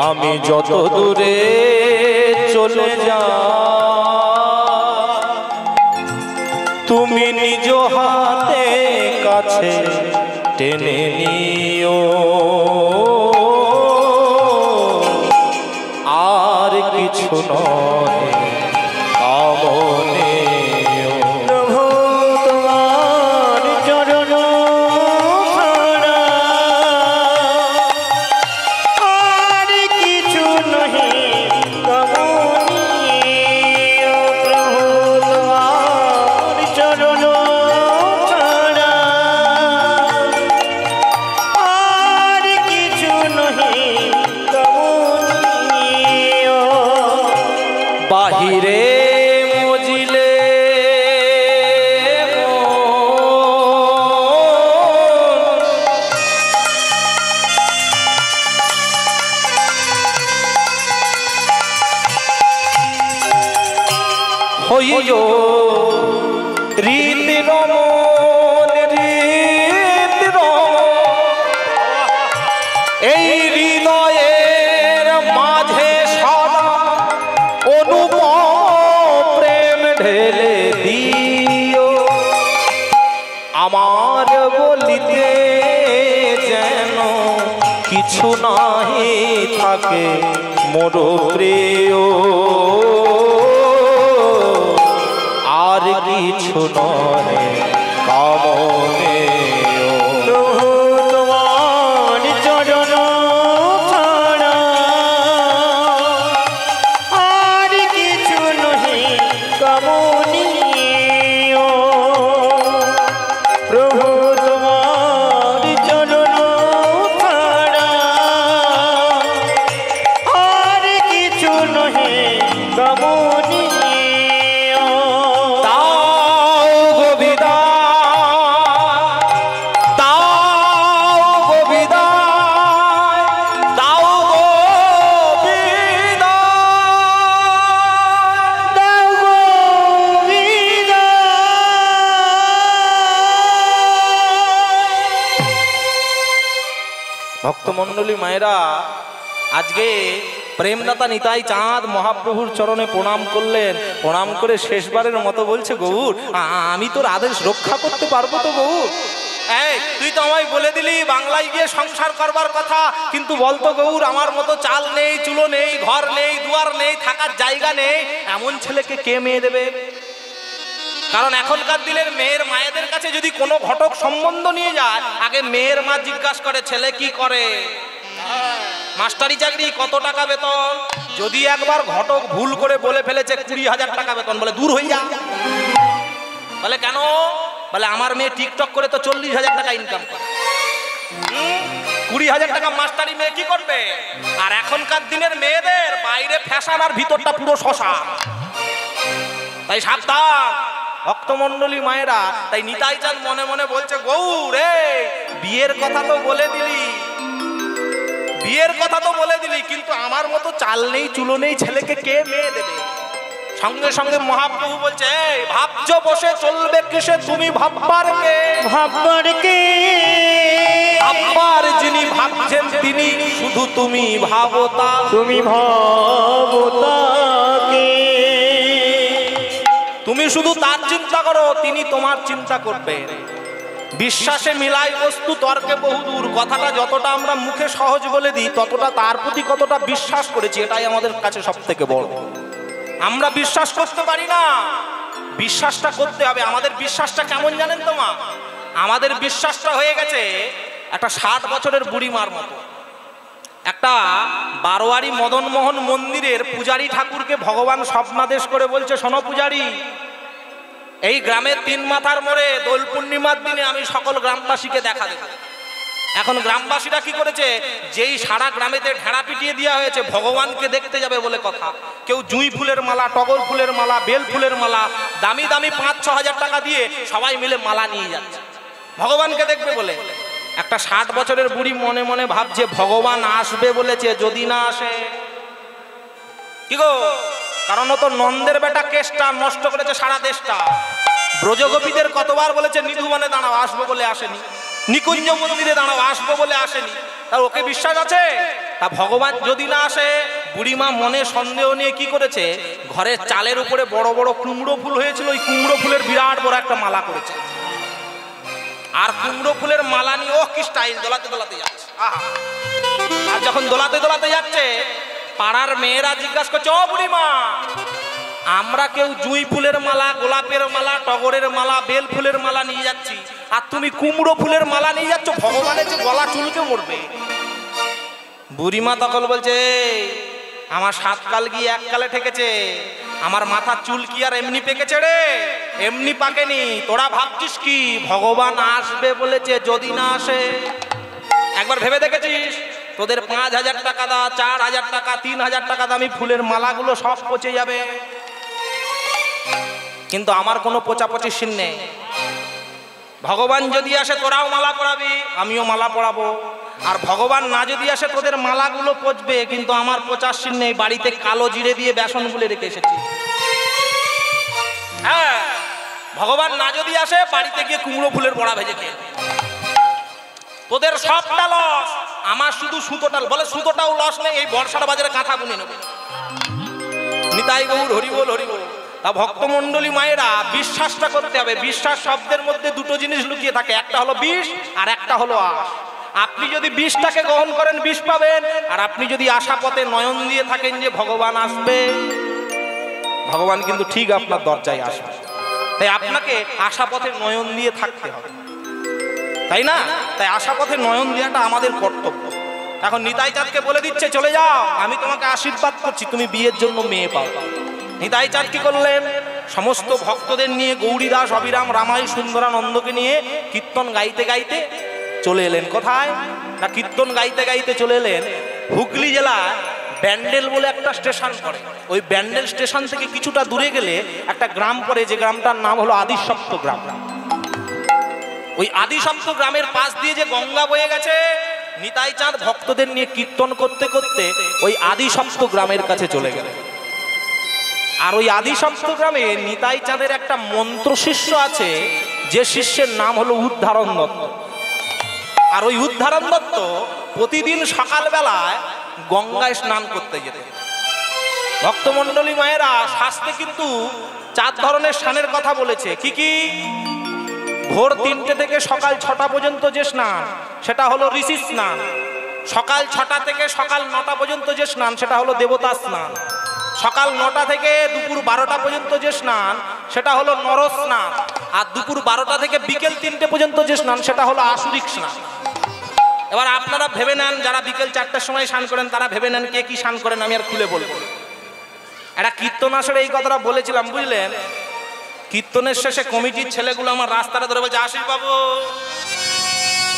আমি যত দূরে চলে যাই, তুমি নিজ হাতে কাছে টেনে নিও, আর কিছু নয় কামনে। প্রভু তোমার চরণ ছাড়া আর কিছু নহে কামনীয়। প্রভু তোমার চরণ ছাড়া আর কিছু নহে কামনীয়। বাহিরে মজিলে হইও রীতি রমন রীতি এই হৃদয়ের মাঝে সদা অনুপম প্রেম ঢেলে দিও। আমার বলিতে যেন কিছু নাহি থাকে মোর প্রিয়, কিছু নহে কামনে প্রভু তোমার চরণ ছাড়া আর কিছু নহে কামনীয়। প্রভু তোমার চরণ ছাড়া আর কিছু নহে কামনীয়। দাও গো বিদায়, দাও গো বিদায়, দাও গো বিদায়। দাও গো বিদায়। ভক্তমণ্ডলী মায়েরা, আজকে প্রেমদাতা নিতাই চাঁদ মহাপ্রভুর চরণে প্রণাম করলেন। প্রণাম করে শেষবারের মতো বলছে, গৌর আমি তোর আদেশ রক্ষা করতে পারবো তো গৌর? এই তুই তো আমায় বলে দিলি বাংলায় গিয়ে সংসার করবার কথা, কিন্তু বলতো গৌর, আমার মতো চাল নেই, চুলো নেই, ঘর নেই, দুয়ার নেই, থাকার জায়গা নেই, এমন ছেলেকে কে মেয়ে দেবে? কারণ এখনকার দিনের মেয়ের মায়েদের কাছে যদি কোনো ঘটক সম্বন্ধ নিয়ে যায়, আগে মেয়ের মা জিজ্ঞাসা করে ছেলে কি করে, মাস্টারি চাকরি, কত টাকা বেতন। যদি একবার ঘটক ভুল করে বলে ফেলেছে 20,000 টাকা বেতন, বলে দূর হয়ে যা। বলে কেন? বলে আমার মেয়ে টিকটক করে তো 40,000 টাকা ইনকাম করে। 20,000 টাকা মাস্টারি মেয়ে কি করবে? আর এখনকার দিনের মেয়েদের বাইরে ফ্যাশন আর ভিতরটা পুরো শশা। তাই সাবধান ভক্তমণ্ডলী মায়েরা। তাই নিতাই চাঁদ মনে মনে বলছে, গৌর বিয়ের কথা তো বলে দিলি, বিয়ের কথা তো বলে দিলি, কিন্তু আমার মতো চাল নেই, চুলো নেই, ছেলেকে কে মেয়ে দেবে? সঙ্গে সঙ্গে মহাপ্রভু বলছে, ভাবছো বসে চলবে কিসে, তুমি ভাববার কে? ভাববার কে? ভাববার যিনি ভাবছেন তিনি, শুধু তুমি ভাবো তা। তুমি ভাবো তাকে। তুমি শুধু তার চিন্তা করো, তিনি তোমার চিন্তা করবেন। বিশ্বাসে মিলাই বস্তু তর্কে বহুদূর। কথাটা যতটা আমরা মুখে সহজ বলে দিই, ততটা তার প্রতি কতটা বিশ্বাস করেছি, এটাই আমাদের কাছে সব থেকে বড়। আমরা বিশ্বাস করতে পারি না, বিশ্বাসটা করতে হবে। আমাদের বিশ্বাসটা কেমন জানেন তো মা? আমাদের বিশ্বাসটা হয়ে গেছে একটা 60 বছরের বুড়িমার মতো। একটা বারোয়ারি মদনমোহন মন্দিরের পূজারী ঠাকুরকে ভগবান স্বপ্নাদেশ করে বলছে, শোনো পূজারী, এই গ্রামের 3 মাথার মোড়ে দোল পূর্ণিমার দিনে আমি সকল গ্রামবাসীকে দেখা দেব। এখন গ্রামবাসীরা কি করেছে, যেই সারা গ্রামেতে ঢেড়া পিটিয়ে দেওয়া হয়েছে, ভগবানকে দেখতে যাবে বলে কথা। কেউ জুঁই ফুলের মালা, টগর ফুলের মালা, বেল ফুলের মালা, দামি দামি 5-6 হাজার টাকা দিয়ে সবাই মিলে মালা নিয়ে যাচ্ছে ভগবানকে দেখবে বলে। একটা 60 বছরের বুড়ি মনে মনে ভাবছে, ভগবান আসবে বলেছে, যদি না আসে কি গো? কারণ ও তো নন্দের বেটা কেসটা নষ্ট করেছে সারা দেশটা। ব্রজগোপীদের কতবার বলেছে নিধুবনে দাঁড়াও, আসবো বলে আসেনি। নিকুঞ্জ মন্দিরে দাঁড়াও, আসবো বলে আসেনি। তার ওকে বিশ্বাস আছে? তা ভগবান যদি না আসে, বুড়িমা মনে সন্দেহ নিয়ে কি করেছে, ঘরের চালের উপরে বড় বড় কুমড়ো ফুল হয়েছিল, ওই কুমড়ো ফুলের বিরাট বড় একটা মালা করেছে। আর কুমড়ো ফুলের মালা নিয়ে ও কি স্টাইল, দোলাতে দোলাতে যাচ্ছে। আহা! আর যখন দোলাতে দোলাতে যাচ্ছে, পাড়ার মেয়েরা জিজ্ঞাসা করছে, ও বুড়িমা, আমরা কেউ জুঁই ফুলের মালা, গোলাপের মালা, টগরের মালা, বেল ফুলের মালা নিয়ে যাচ্ছি, আর তুমি কুমড়ো ফুলের মালা নিয়ে যাচ্ছ, ভগবানের যে গলা চুলকে মরবে। বুড়িমা তখন বলছে, আমার 7 কাল গিয়ে 1 কালে ঠেকেছে, আমার মাথার চুল কি আর এমনি পেকেছে রে? এমনি পাকেনি। তোরা ভাবছিস কি ভগবান আসবে বলেছে, যদি না আসে? একবার ভেবে দেখেছিস তোদের 5,000 টাকা দা, 4,000 টাকা, 3,000 টাকা দামি ফুলের মালাগুলো সব পচে যাবে, কিন্তু আমার কোনো পচাপচি সিন নেই। ভগবান যদি আসে তোরাও মালা পরাবি, আমিও মালা পরাবো। আর ভগবান না যদি আসে, তোদের মালাগুলো পচবে, কিন্তু আমার পচার সিন নেই। বাড়িতে কালো জিরে দিয়ে বেসন গুলে রেখে এসেছি। হ্যাঁ, ভগবান না যদি আসে, বাড়িতে গিয়ে কুমড়ো ফুলের বড়া ভেজে খেয়ে। তোদের সবটা লস, আমার শুধু সুতোটা। বলে সুতোটাও লস নেই, এই বর্ষার বাজারে কাঁথা বুনে নেব। নিতাই গৌর হরি বল, হরি বল। তা ভক্তমণ্ডলী মায়েরা, বিশ্বাসটা করতে হবে। বিশ্বাস শব্দের মধ্যে দুটো জিনিস লুকিয়ে থাকে, একটা হলো বিষ আর একটা হলো আশ। আপনি যদি বিষটাকে গ্রহণ করেন, বিষ পাবেন। আর আপনি যদি আশা পথে নয়ন দিয়ে থাকেন যে ভগবান আসবে, ভগবান কিন্তু ঠিক আপনার দরজায় আসবে। তাই আপনাকে আশা পথে নয়ন দিয়ে থাকতে হবে, তাই না? তাই আশা পথে নয়ন দেওয়াটা আমাদের কর্তব্য। এখন নিতাই চাঁদকে বলে দিচ্ছে চলে যাও, আমি তোমাকে আশীর্বাদ করছি, তুমি বিয়ের জন্য মেয়ে পাও। নিতাই চাঁদ কি করলেন? সমস্ত ভক্তদের নিয়ে গৌরীদাস, অবিরাম, রামাই, সুন্দরানন্দকে নিয়ে কীর্তন গাইতে গাইতে চলে এলেন। কোথায় না, কীর্তন গাইতে গাইতে চলে এলেন হুগলি জেলা ব্যান্ডেল বলে একটা স্টেশন পড়ে। ওই ব্যান্ডেল স্টেশন থেকে কিছুটা দূরে গেলে একটা গ্রাম পড়ে, যে গ্রামটার নাম হলো আদিসপ্ত গ্রাম। ওই আদিসপ্ত গ্রামের পাশ দিয়ে যে গঙ্গা বয়ে গেছে, নিতাই চাঁদ ভক্তদের নিয়ে কীর্তন করতে করতে ওই আদিসপ্ত গ্রামের কাছে চলে গেলেন। আর ওই আদিসপ্ত গ্রামে নিতাই চাঁদের একটা মন্ত্র শিষ্য আছে, যে শিষ্যের নাম হলো উদ্ধারণ দত্ত। আর ওই উদ্ধারণ দত্ত প্রতিদিন সকালবেলায় গঙ্গায় স্নান করতে যেতেন। ভক্তমণ্ডলী মায়েরা, শাস্ত্রে কিন্তু 4 ধরনের স্নানের কথা বলেছে। কি কি? ভোর 3টে থেকে সকাল 6টা পর্যন্ত যে স্নান, সেটা হলো ঋষি স্নান। সকাল 6টা থেকে সকাল 9টা পর্যন্ত যে স্নান, সেটা হলো দেবতা স্নান। সকাল 9টা থেকে দুপুর 12টা পর্যন্ত যে স্নান, সেটা হলো নর স্নান। আর দুপুর 12টা থেকে বিকেল 3টে পর্যন্ত যে স্নান, সেটা হলো আসুরিক স্নান। এবার আপনারা ভেবে নেন, যারা বিকেল 4টার সময় স্নান করেন তারা ভেবে নেন কে কি স্নান করেন, আমি আর খুলে বলবো। একটা কীর্তন আসরে এই কথাটা বলেছিলাম, বুঝলেন? কীর্তনের শেষে কমিটির ছেলেগুলো আমার রাস্তাটা ধরে বলছে, আশিস বাবু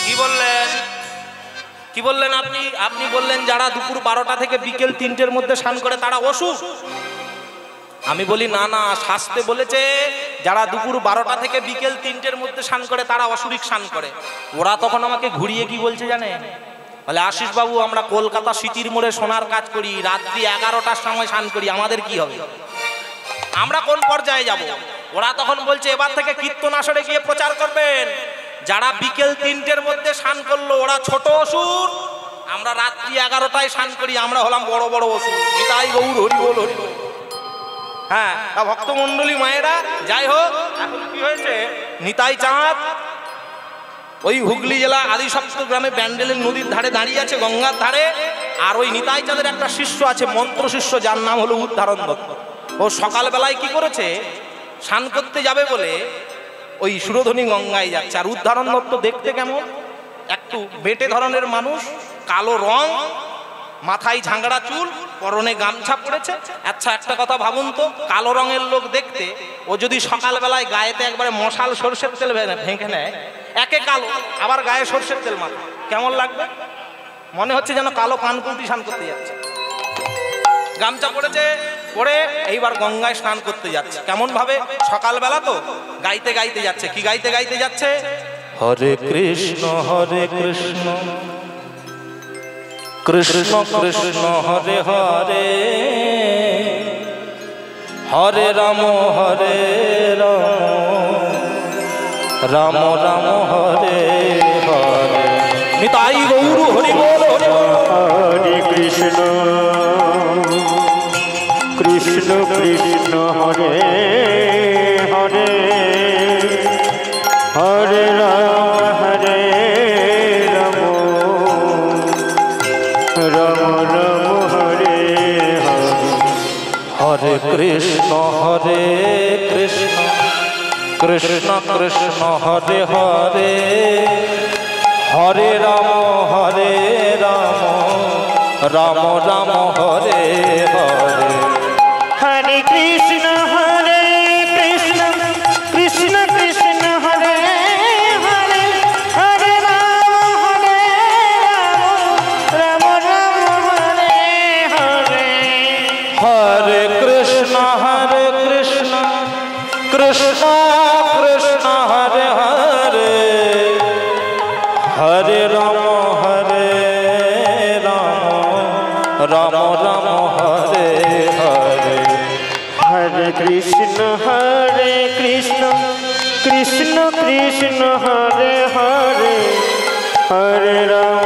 কি বললেন, কি বললেন আপনি? আপনি বললেন যারা দুপুর 12টা থেকে বিকেল 3টের মধ্যে স্নান করে তারা অসুখ। আমি বলি না না, শাস্ত্রে বলেছে যারা দুপুর 12টা থেকে বিকেল 3টের মধ্যে স্নান করে তারা অসুরিক স্নান করে। ওরা তখন আমাকে ঘুরিয়ে কি বলছে জানেন? বলে, আশিস বাবু আমরা কলকাতা সিটির মোড়ে সোনার কাজ করি, রাত্রি 11টার সময় স্নান করি, আমাদের কি হবে? আমরা কোন পর্যায়ে যাব? ওরা তখন বলছে এবার থেকে কীর্তন আসরে গিয়ে প্রচার করবেন, যারা বিকেল 3টের মধ্যে স্নান করলো ওরা ছোট অসুর, আমরা রাত্রি 11টায় স্নান করি, আমরা হলাম বড় বড় অসুর। নিতাই গৌর হরি বল, হরি বল। হ্যাঁ, ভক্তমণ্ডলী মায়েরা, যাই হোক, এখন কি হয়েছে, নিতাই চাঁদ ওই হুগলি জেলা আদিসপ্ত গ্রামে ব্যান্ডেলের নদীর ধারে দাঁড়িয়ে আছে, গঙ্গার ধারে। আর ওই নিতাই চাঁদের একটা শিষ্য আছে, মন্ত্র শিষ্য, যার নাম হলো উদ্ধারণ দত্ত। ও সকালবেলায় কি করেছে, স্নান করতে যাবে বলে ওই সুরধনী গঙ্গায় যাচ্ছে। আর উদ্ধারণ দত্ত দেখতে কেমন, একটু বেটে ধরনের মানুষ, কালো রং, মাথায় ঝাংড়া চুল, পরনে গামছা পড়েছে। আচ্ছা একটা কথা ভাবুন তো, কালো রঙের লোক দেখতে, ও যদি সকালবেলায় গায়েতে একবারে মশাল সরষের তেল ভেঙে নেয়, একে কালো আবার গায়ে সরষের তেল মাখে, কেমন লাগবে? মনে হচ্ছে যেন কালো পানকুলটি স্নান করতে যাচ্ছে। গামছা পড়েছে, পরে এইবার গঙ্গায় স্নান করতে যাচ্ছে। কেমন ভাবে? সকালবেলা তো, গাইতে গাইতে যাচ্ছে। কি গাইতে গাইতে যাচ্ছে? হরে কৃষ্ণ কৃষ্ণ কৃষ্ণ হরে হরে, হরে রাম রাম রাম হরে হরে। নিতাই গৌর হরি বল, হরে কৃষ্ণ কৃষ্ণ কৃষ্ণ হরে হরে, হরে রাম রাম রাম হরে হরে। হরে কৃষ্ণ কৃষ্ণ কৃষ্ণ হরে হরে, হরে রাম রাম রাম হরে হরে। হরে কৃষ্ণ কৃষ্ণ কৃষ্ণ কৃষ্ণ হরে হরে, হরে রাম রাম রাম হরে হরে। হরে কৃষ্ণ কৃষ্ণ কৃষ্ণ হরে হরে, হরে রাম রাম রাম হরে হরে। হরে কৃষ্ণ কৃষ্ণ কৃষ্ণ হরে হরে, হরে রাম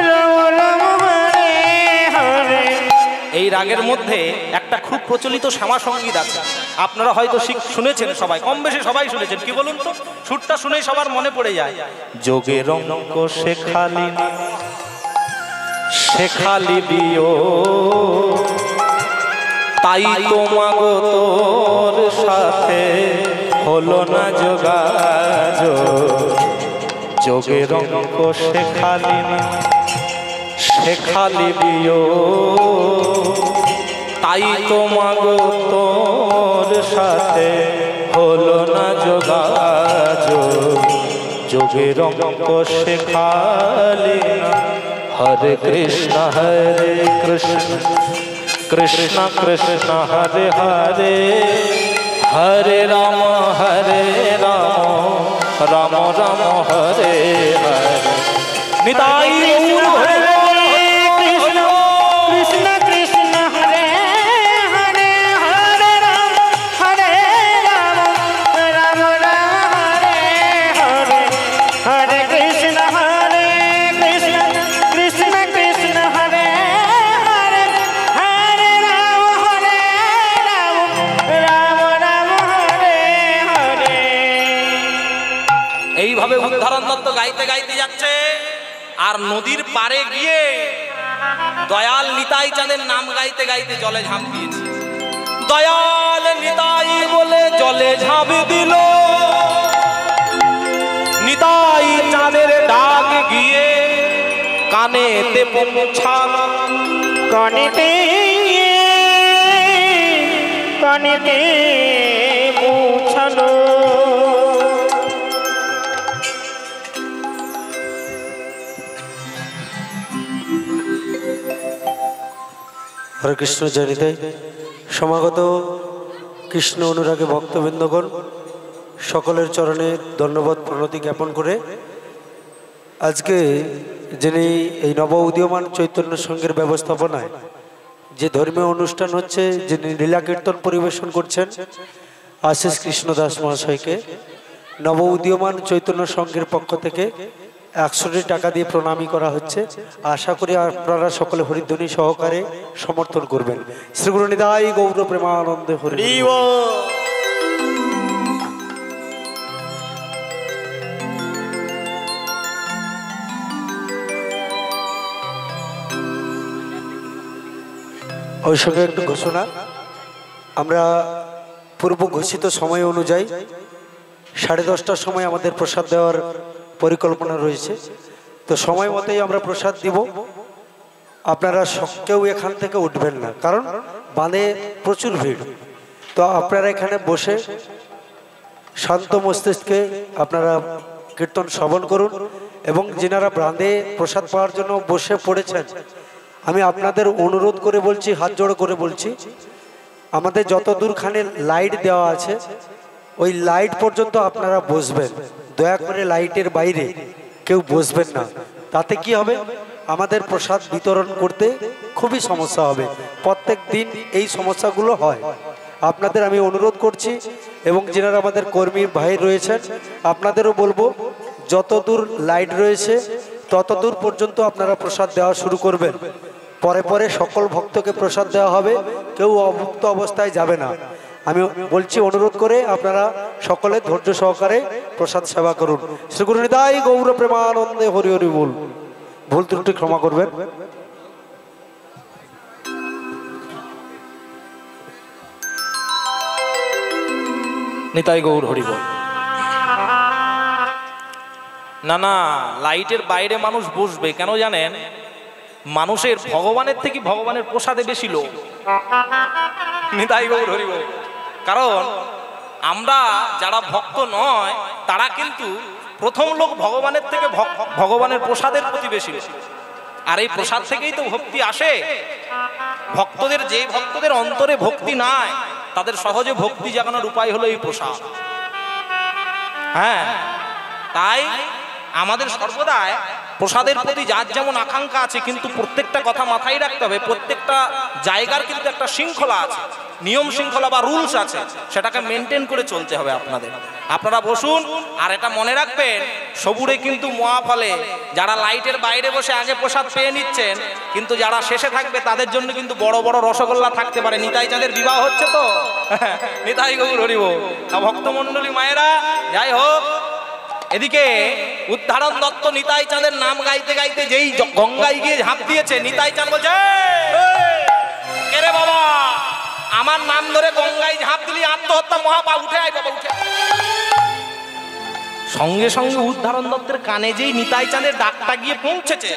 রাম রাম হরে হরে। এই রাগের মধ্যে একটা খুব প্রচলিত শ্যামা সঙ্গীত আছে, আপনারা হয়তো শুনেছেন, সবাই কম বেশি সবাই শুনেছেন। কি বলুন তো, সুরটা শুনেই সবার মনে পড়ে যায়। যোগের অঙ্ক শেখালি দিও, তাই তো মাগো তোর সাথে হলো না যোগাযোগ, যোগের অঙ্ক শেখালি না শেখালি বিয়োগ। তাই তো মাগো তোর সাথে হলো না যোগাযোগ, যোগের অঙ্ক শেখালি না। হরে কৃষ্ণ কৃষ্ণ কৃষ্ণ হরে হরে, হরে রাম রাম রাম হরে হরে। নিতাই কৃষ্ণ কৃষ্ণ কৃষ্ণ হরে হরে, হরে রাম রাম রাম হরে হরে, হরে কৃষ্ণ কৃষ্ণ কৃষ্ণ কৃষ্ণ হরে হরে, হরে রাম রাম রাম হরে হরে। এইভাবে উদ্ধারণ দত্ত গাইতে গাইতে যাচ্ছে, আর নদীর পারে গিয়ে দয়াল নিতাই চাঁদের নাম গাইতে গাইতে জলে ঝাঁপ দিয়েছে। দয়াল নিতাই বলে জলে ঝাঁপ দিল, নিতাই চাঁদের ডাক গিয়ে কানেতে পৌঁছালো। কানেতে কানেতে পৌঁছালো। হরে কৃষ্ণ জানিতে সমাগত কৃষ্ণ অনুরাগী ভক্তবৃন্দগণ, সকলের চরণে ধন্যবাদ প্রণতি জ্ঞাপন করে আজকে যিনি এই নব উদীয়মান চৈতন্য সংঘের ব্যবস্থাপনায় যে ধর্মীয় অনুষ্ঠান হচ্ছে, যিনি লীলা কীর্তন পরিবেশন করছেন আশিস কৃষ্ণ দাস মহাশয়কে নব উদীয়মান চৈতন্য সংঘের পক্ষ থেকে 100 টাকা দিয়ে প্রণামী করা হচ্ছে। আশা করি আপনারা সকলে হরিধ্বনি সহকারে সমর্থন করবেন। শ্রী গুরু নিতাই গৌর প্রেমানন্দে হরি। ওই সঙ্গে একটু ঘোষণা, আমরা পূর্ব ঘোষিত সময় অনুযায়ী 10:30টার সময় আমাদের প্রসাদ দেওয়ার পরিকল্পনা রয়েছে। তো সময় মতোই আমরা প্রসাদ দিব। আপনারা কেউ এখান থেকে উঠবেন না, কারণ বাঁধে প্রচুর ভিড়। তো আপনারা এখানে বসে শান্ত মস্তিষ্কে আপনারা কীর্তন শ্রবণ করুন, এবং যিনারা বাঁধে প্রসাদ পাওয়ার জন্য বসে পড়েছেন, আমি আপনাদের অনুরোধ করে বলছি, হাত জোড় করে বলছি, আমাদের যত দূরখানে লাইট দেওয়া আছে ওই লাইট পর্যন্ত আপনারা বসবেন। দয়া করে লাইটের বাইরে কেউ বসবেন না। তাতে কি হবে, আমাদের প্রসাদ বিতরণ করতে খুবই সমস্যা হবে। প্রত্যেক দিন এই সমস্যাগুলো হয়। আপনাদের আমি অনুরোধ করছি, এবং যিনারা আমাদের কর্মী ভাই রয়েছেন আপনাদেরও বলবো, যত দূর লাইট রয়েছে তত দূর পর্যন্ত আপনারা প্রসাদ দেওয়া শুরু করবেন। পরে পরে সকল ভক্তকে প্রসাদ দেওয়া হবে, কেউ অভুক্ত অবস্থায় যাবে না। আমি বলছি, অনুরোধ করে আপনারা সকলে ধৈর্য সহকারে প্রসাদ সেবা করুন। শ্রী গুরু নিতাই গৌর প্রেমানন্দে হরি হরি বল। ভুল ত্রুটি ক্ষমা করবেন। নিতাই গৌর হরি বল। না না, লাইটের বাইরে মানুষ বসবে কেন জানেন? মানুষের ভগবানের থেকে ভগবানের প্রসাদে বেশি লোক। নিতাই গৌর হরি বল। কারণ আমরা যারা ভক্ত নয় তারা কিন্তু প্রথম লোক ভগবানের থেকে ভগবানের প্রসাদের প্রতি বেশি। আর এই প্রসাদ থেকেই তো ভক্তি আসে। ভক্তদের, যে ভক্তদের অন্তরে ভক্তি নাই তাদের সহজে ভক্তি জাগানোর উপায় হলো এই প্রসাদ। হ্যাঁ, তাই আমাদের সর্বদাই প্রসাদের প্রতি যার যেমন আকাঙ্ক্ষা আছে, কিন্তু প্রত্যেকটা কথা মাথায় রাখতে হবে, প্রত্যেকটা জায়গার কিন্তু একটা শৃঙ্খলা আছে, নিয়ম শৃঙ্খলা বা রুলস আছে, সেটাকে মেনটেন করে চলতে হবে আপনাদের। আপনারা বসুন, আর এটা মনে রাখবেন, সবুরে কিন্তু মহাফলে যারা লাইটের বাইরে বসে আগে প্রসাদ পেয়ে নিচ্ছেন, কিন্তু যারা শেষে থাকবে তাদের জন্য কিন্তু বড় বড় রসগোল্লা থাকতে পারে। নিতাই চাঁদের বিবাহ হচ্ছে তো, নিতাই গৌর হরি বল। ভক্তমণ্ডলী মায়েরা, যাই হোক, এদিকে উদ্ধারণ দত্ত নিতাই চাঁদের নাম গাইতে গাইতে যেই গঙ্গায় গিয়ে ঝাঁপ দিয়েছে, নিতাই চাঁদ বলছে, কে রে বাবা, আমার নাম ধরে গঙ্গায় ঝাঁপ দিলি আত্মহত্যা মহাপা, উঠে আয় বাবা উঠে। সঙ্গে সঙ্গে উদ্ধারণ দত্তের কানে যেই নিতাই চাঁদের ডাকটা গিয়ে পৌঁছেছে,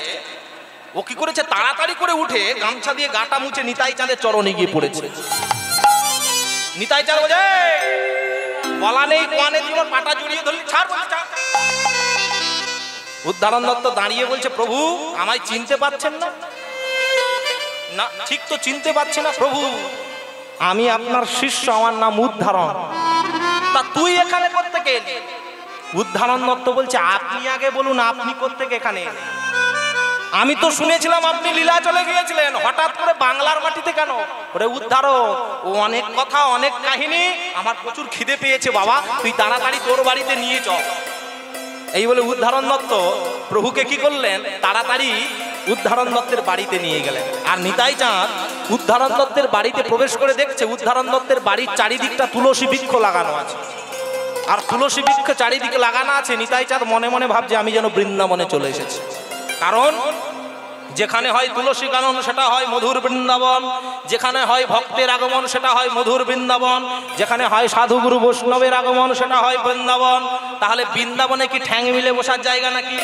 ও কি করেছে তাড়াতাড়ি করে উঠে গামছা দিয়ে গাটা মুছে নিতাই চাঁদের চরণে গিয়ে পড়েছে। নিতাই চাঁদ বলে বলা নেই কোয়ানে জীবন পাটা জড়িয়ে ধরলি, ছাড় বলছে ছাড়। উদ্ধারণ দত্ত দাঁড়িয়ে বলছে প্রভু আমায় চিনতে পারছেন না? না ঠিক তো চিনতে পারছি না প্রভু, আমি আপনার শিষ্য, আমার নাম উদ্ধারণ। তা তুই এখানে কোত্থেকে এলি? উদ্ধারণ দত্ত বলছে আপনি আগে বলুন আপনি কোত্থেকে এখানে এলেন? আমি তো শুনেছিলাম আপনি লীলা চলে গিয়েছিলেন, হঠাৎ করে বাংলার মাটিতে কেন? ওরে উদ্ধারণ, ও অনেক কথা অনেক কাহিনী, আমার প্রচুর খিদে পেয়েছে বাবা, তুই তাড়াতাড়ি তোর বাড়িতে নিয়ে চল। এই বলে উদ্ধারণ দত্ত প্রভুকে কি করলেন, তাড়াতাড়ি উদ্ধারণ দত্তের বাড়িতে নিয়ে গেলেন। আর নিতাই চাঁদ উদ্ধারণ দত্তের বাড়িতে প্রবেশ করে দেখছে উদ্ধারণ দত্তের বাড়ির চারিদিকটা তুলসী বৃক্ষ লাগানো আছে। আর তুলসী বৃক্ষ চারিদিকে লাগানো আছে, নিতাই চাঁদ মনে মনে ভাবছে আমি যেন বৃন্দাবনে চলে এসেছি। কারণ যেখানে হয় তুলসী কানন সেটা হয় মধুর বৃন্দাবন, যেখানে হয় ভক্তের আগমন সেটা হয় মধুর বৃন্দাবন, যেখানে হয় সাধুগুরু বৈষ্ণবের আগমন সেটা হয় বৃন্দাবন। তাহলে বৃন্দাবনে কি ঠ্যাং মিলে বসার জায়গা নাকি?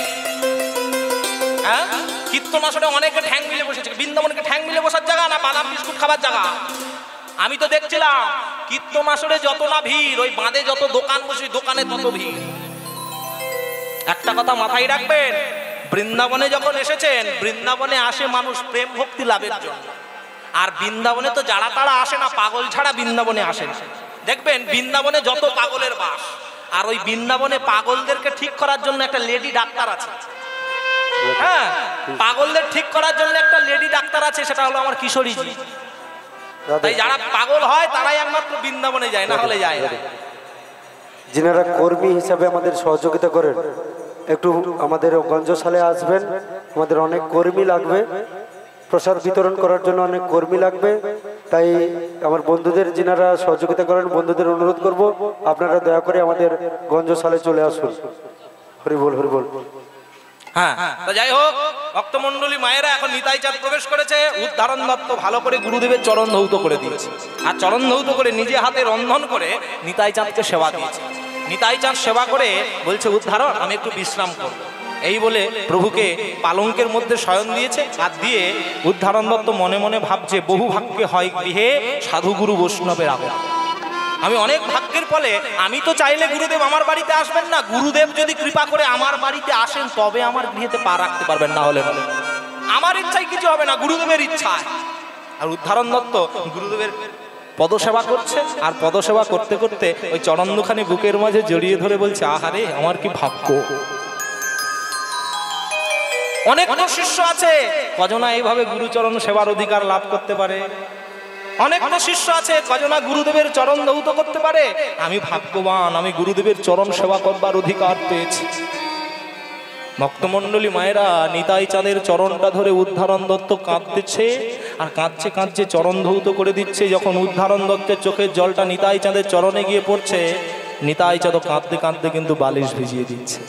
হ্যাঁ, কীর্তনাসনে অনেকে ঠ্যাং মিলে বসেছে, বৃন্দাবনে কি ঠ্যাং মিলে বসার জায়গা না বাদাম বিস্কুট খাবার জায়গা? আমি তো দেখছিলাম কীর্তনাসনে যত না ভিড়, ওই বাঁধে যত দোকান বসে দোকানে তত ভিড়। একটা কথা মাথায় রাখবেন, বৃন্দাবনে যখন এসেছেন, বৃন্দাবনে আসে মানুষ প্রেম ভক্তি লাভের জন্য। আর বৃন্দাবনে তো যারা তারা আসে না, পাগল ছাড়া বৃন্দাবনে আসে না। দেখবেন বৃন্দাবনে যত পাগলের বাস, আর ওই বৃন্দাবনে পাগলদেরকে ঠিক করার জন্য একটা লেডি ডাক্তার আছে। হ্যাঁ, পাগলদের ঠিক করার জন্য একটা লেডি ডাক্তার আছে, সেটা হলো আমার কিশোরীজি। তাই যারা পাগল হয় তারাই একমাত্র বৃন্দাবনে যায়, না হলে যায় না। যিনারা কর্মী হিসাবে আমাদের সহযোগিতা করেন, একটু আমাদের গঞ্জশালে আসবেন, আমাদের অনেক কর্মী লাগবে, প্রসাদ বিতরণ করার জন্য অনেক কর্মী লাগবে। তাই আমার বন্ধুদের যিনারা সহযোগিতা করেন, বন্ধুদের অনুরোধ করব আপনারা দয়া করে আমাদের গঞ্জশালে চলে আসুন। হরি বল হরি বল। হ্যাঁ, তো যাই হোক ভক্তমণ্ডলী মায়েরা, এখন নিতাই চাঁদ প্রবেশ করেছে। উদ্ধারণ দত্ত ভালো করে গুরুদেবের চরণ ধৌত করে দিয়েছে, আর চরণ ধৌত করে নিজে হাতে রন্ধন করে নিতাই চাঁদকে সেবা দিয়েছে। নিতাই চাঁদ সেবা করে বলছে উদ্ধারণ আমি একটু বিশ্রাম করব। এই বলে প্রভুকে পালঙ্কের মধ্যে শয়ন দিয়েছে। আর দিয়ে উদ্ধারণ দত্ত মনে মনে ভাবছে বহু ভাগ্যে হয় গৃহে সাধুগুরু বৈষ্ণবের আগমন। আমি অনেক ভাগ্যের ফলে, আমি তো চাইলে গুরুদেব আমার বাড়িতে আসবেন না, গুরুদেব যদি কৃপা করে আমার বাড়িতে আসেন তবে আমার গৃহেতে পা রাখতে পারবেন, না হলে আমার ইচ্ছায় কিছু হবে না, গুরুদেবের ইচ্ছায়। আর উদ্ধারণ দত্ত গুরুদেবের পদসেবা করছে, আর পদসেবা করতে করতে ওই চরণ দুখানি বুকের মাঝে জড়িয়ে ধরে বলছে আহারে আমার কি ভাগ্য। অনেক শিষ্য আছে, কজনা এইভাবে গুরুচরণ সেবার অধিকার লাভ করতে পারে? অনেক শিষ্য আছে, কজনা গুরুদেবের চরণ ধৌত করতে পারে? আমি ভাগ্যবান, আমি গুরুদেবের চরণ সেবা করবার অধিকার পেয়েছি। ভক্তমণ্ডলী মায়েরা, নিতাই চাঁদের চরণটা ধরে উদ্ধারণ দত্ত কাঁদতেছে, আর কাঁদছে কাঁদছে চরণ ধৌত করে দিচ্ছে। যখন উদ্ধারণ দত্তের চোখের জলটা নিতাই চাঁদের চরণে গিয়ে পড়ছে, নিতাই চাঁদ কাঁদতে কাঁদতে কিন্তু বালিশ ভিজিয়ে দিচ্ছে।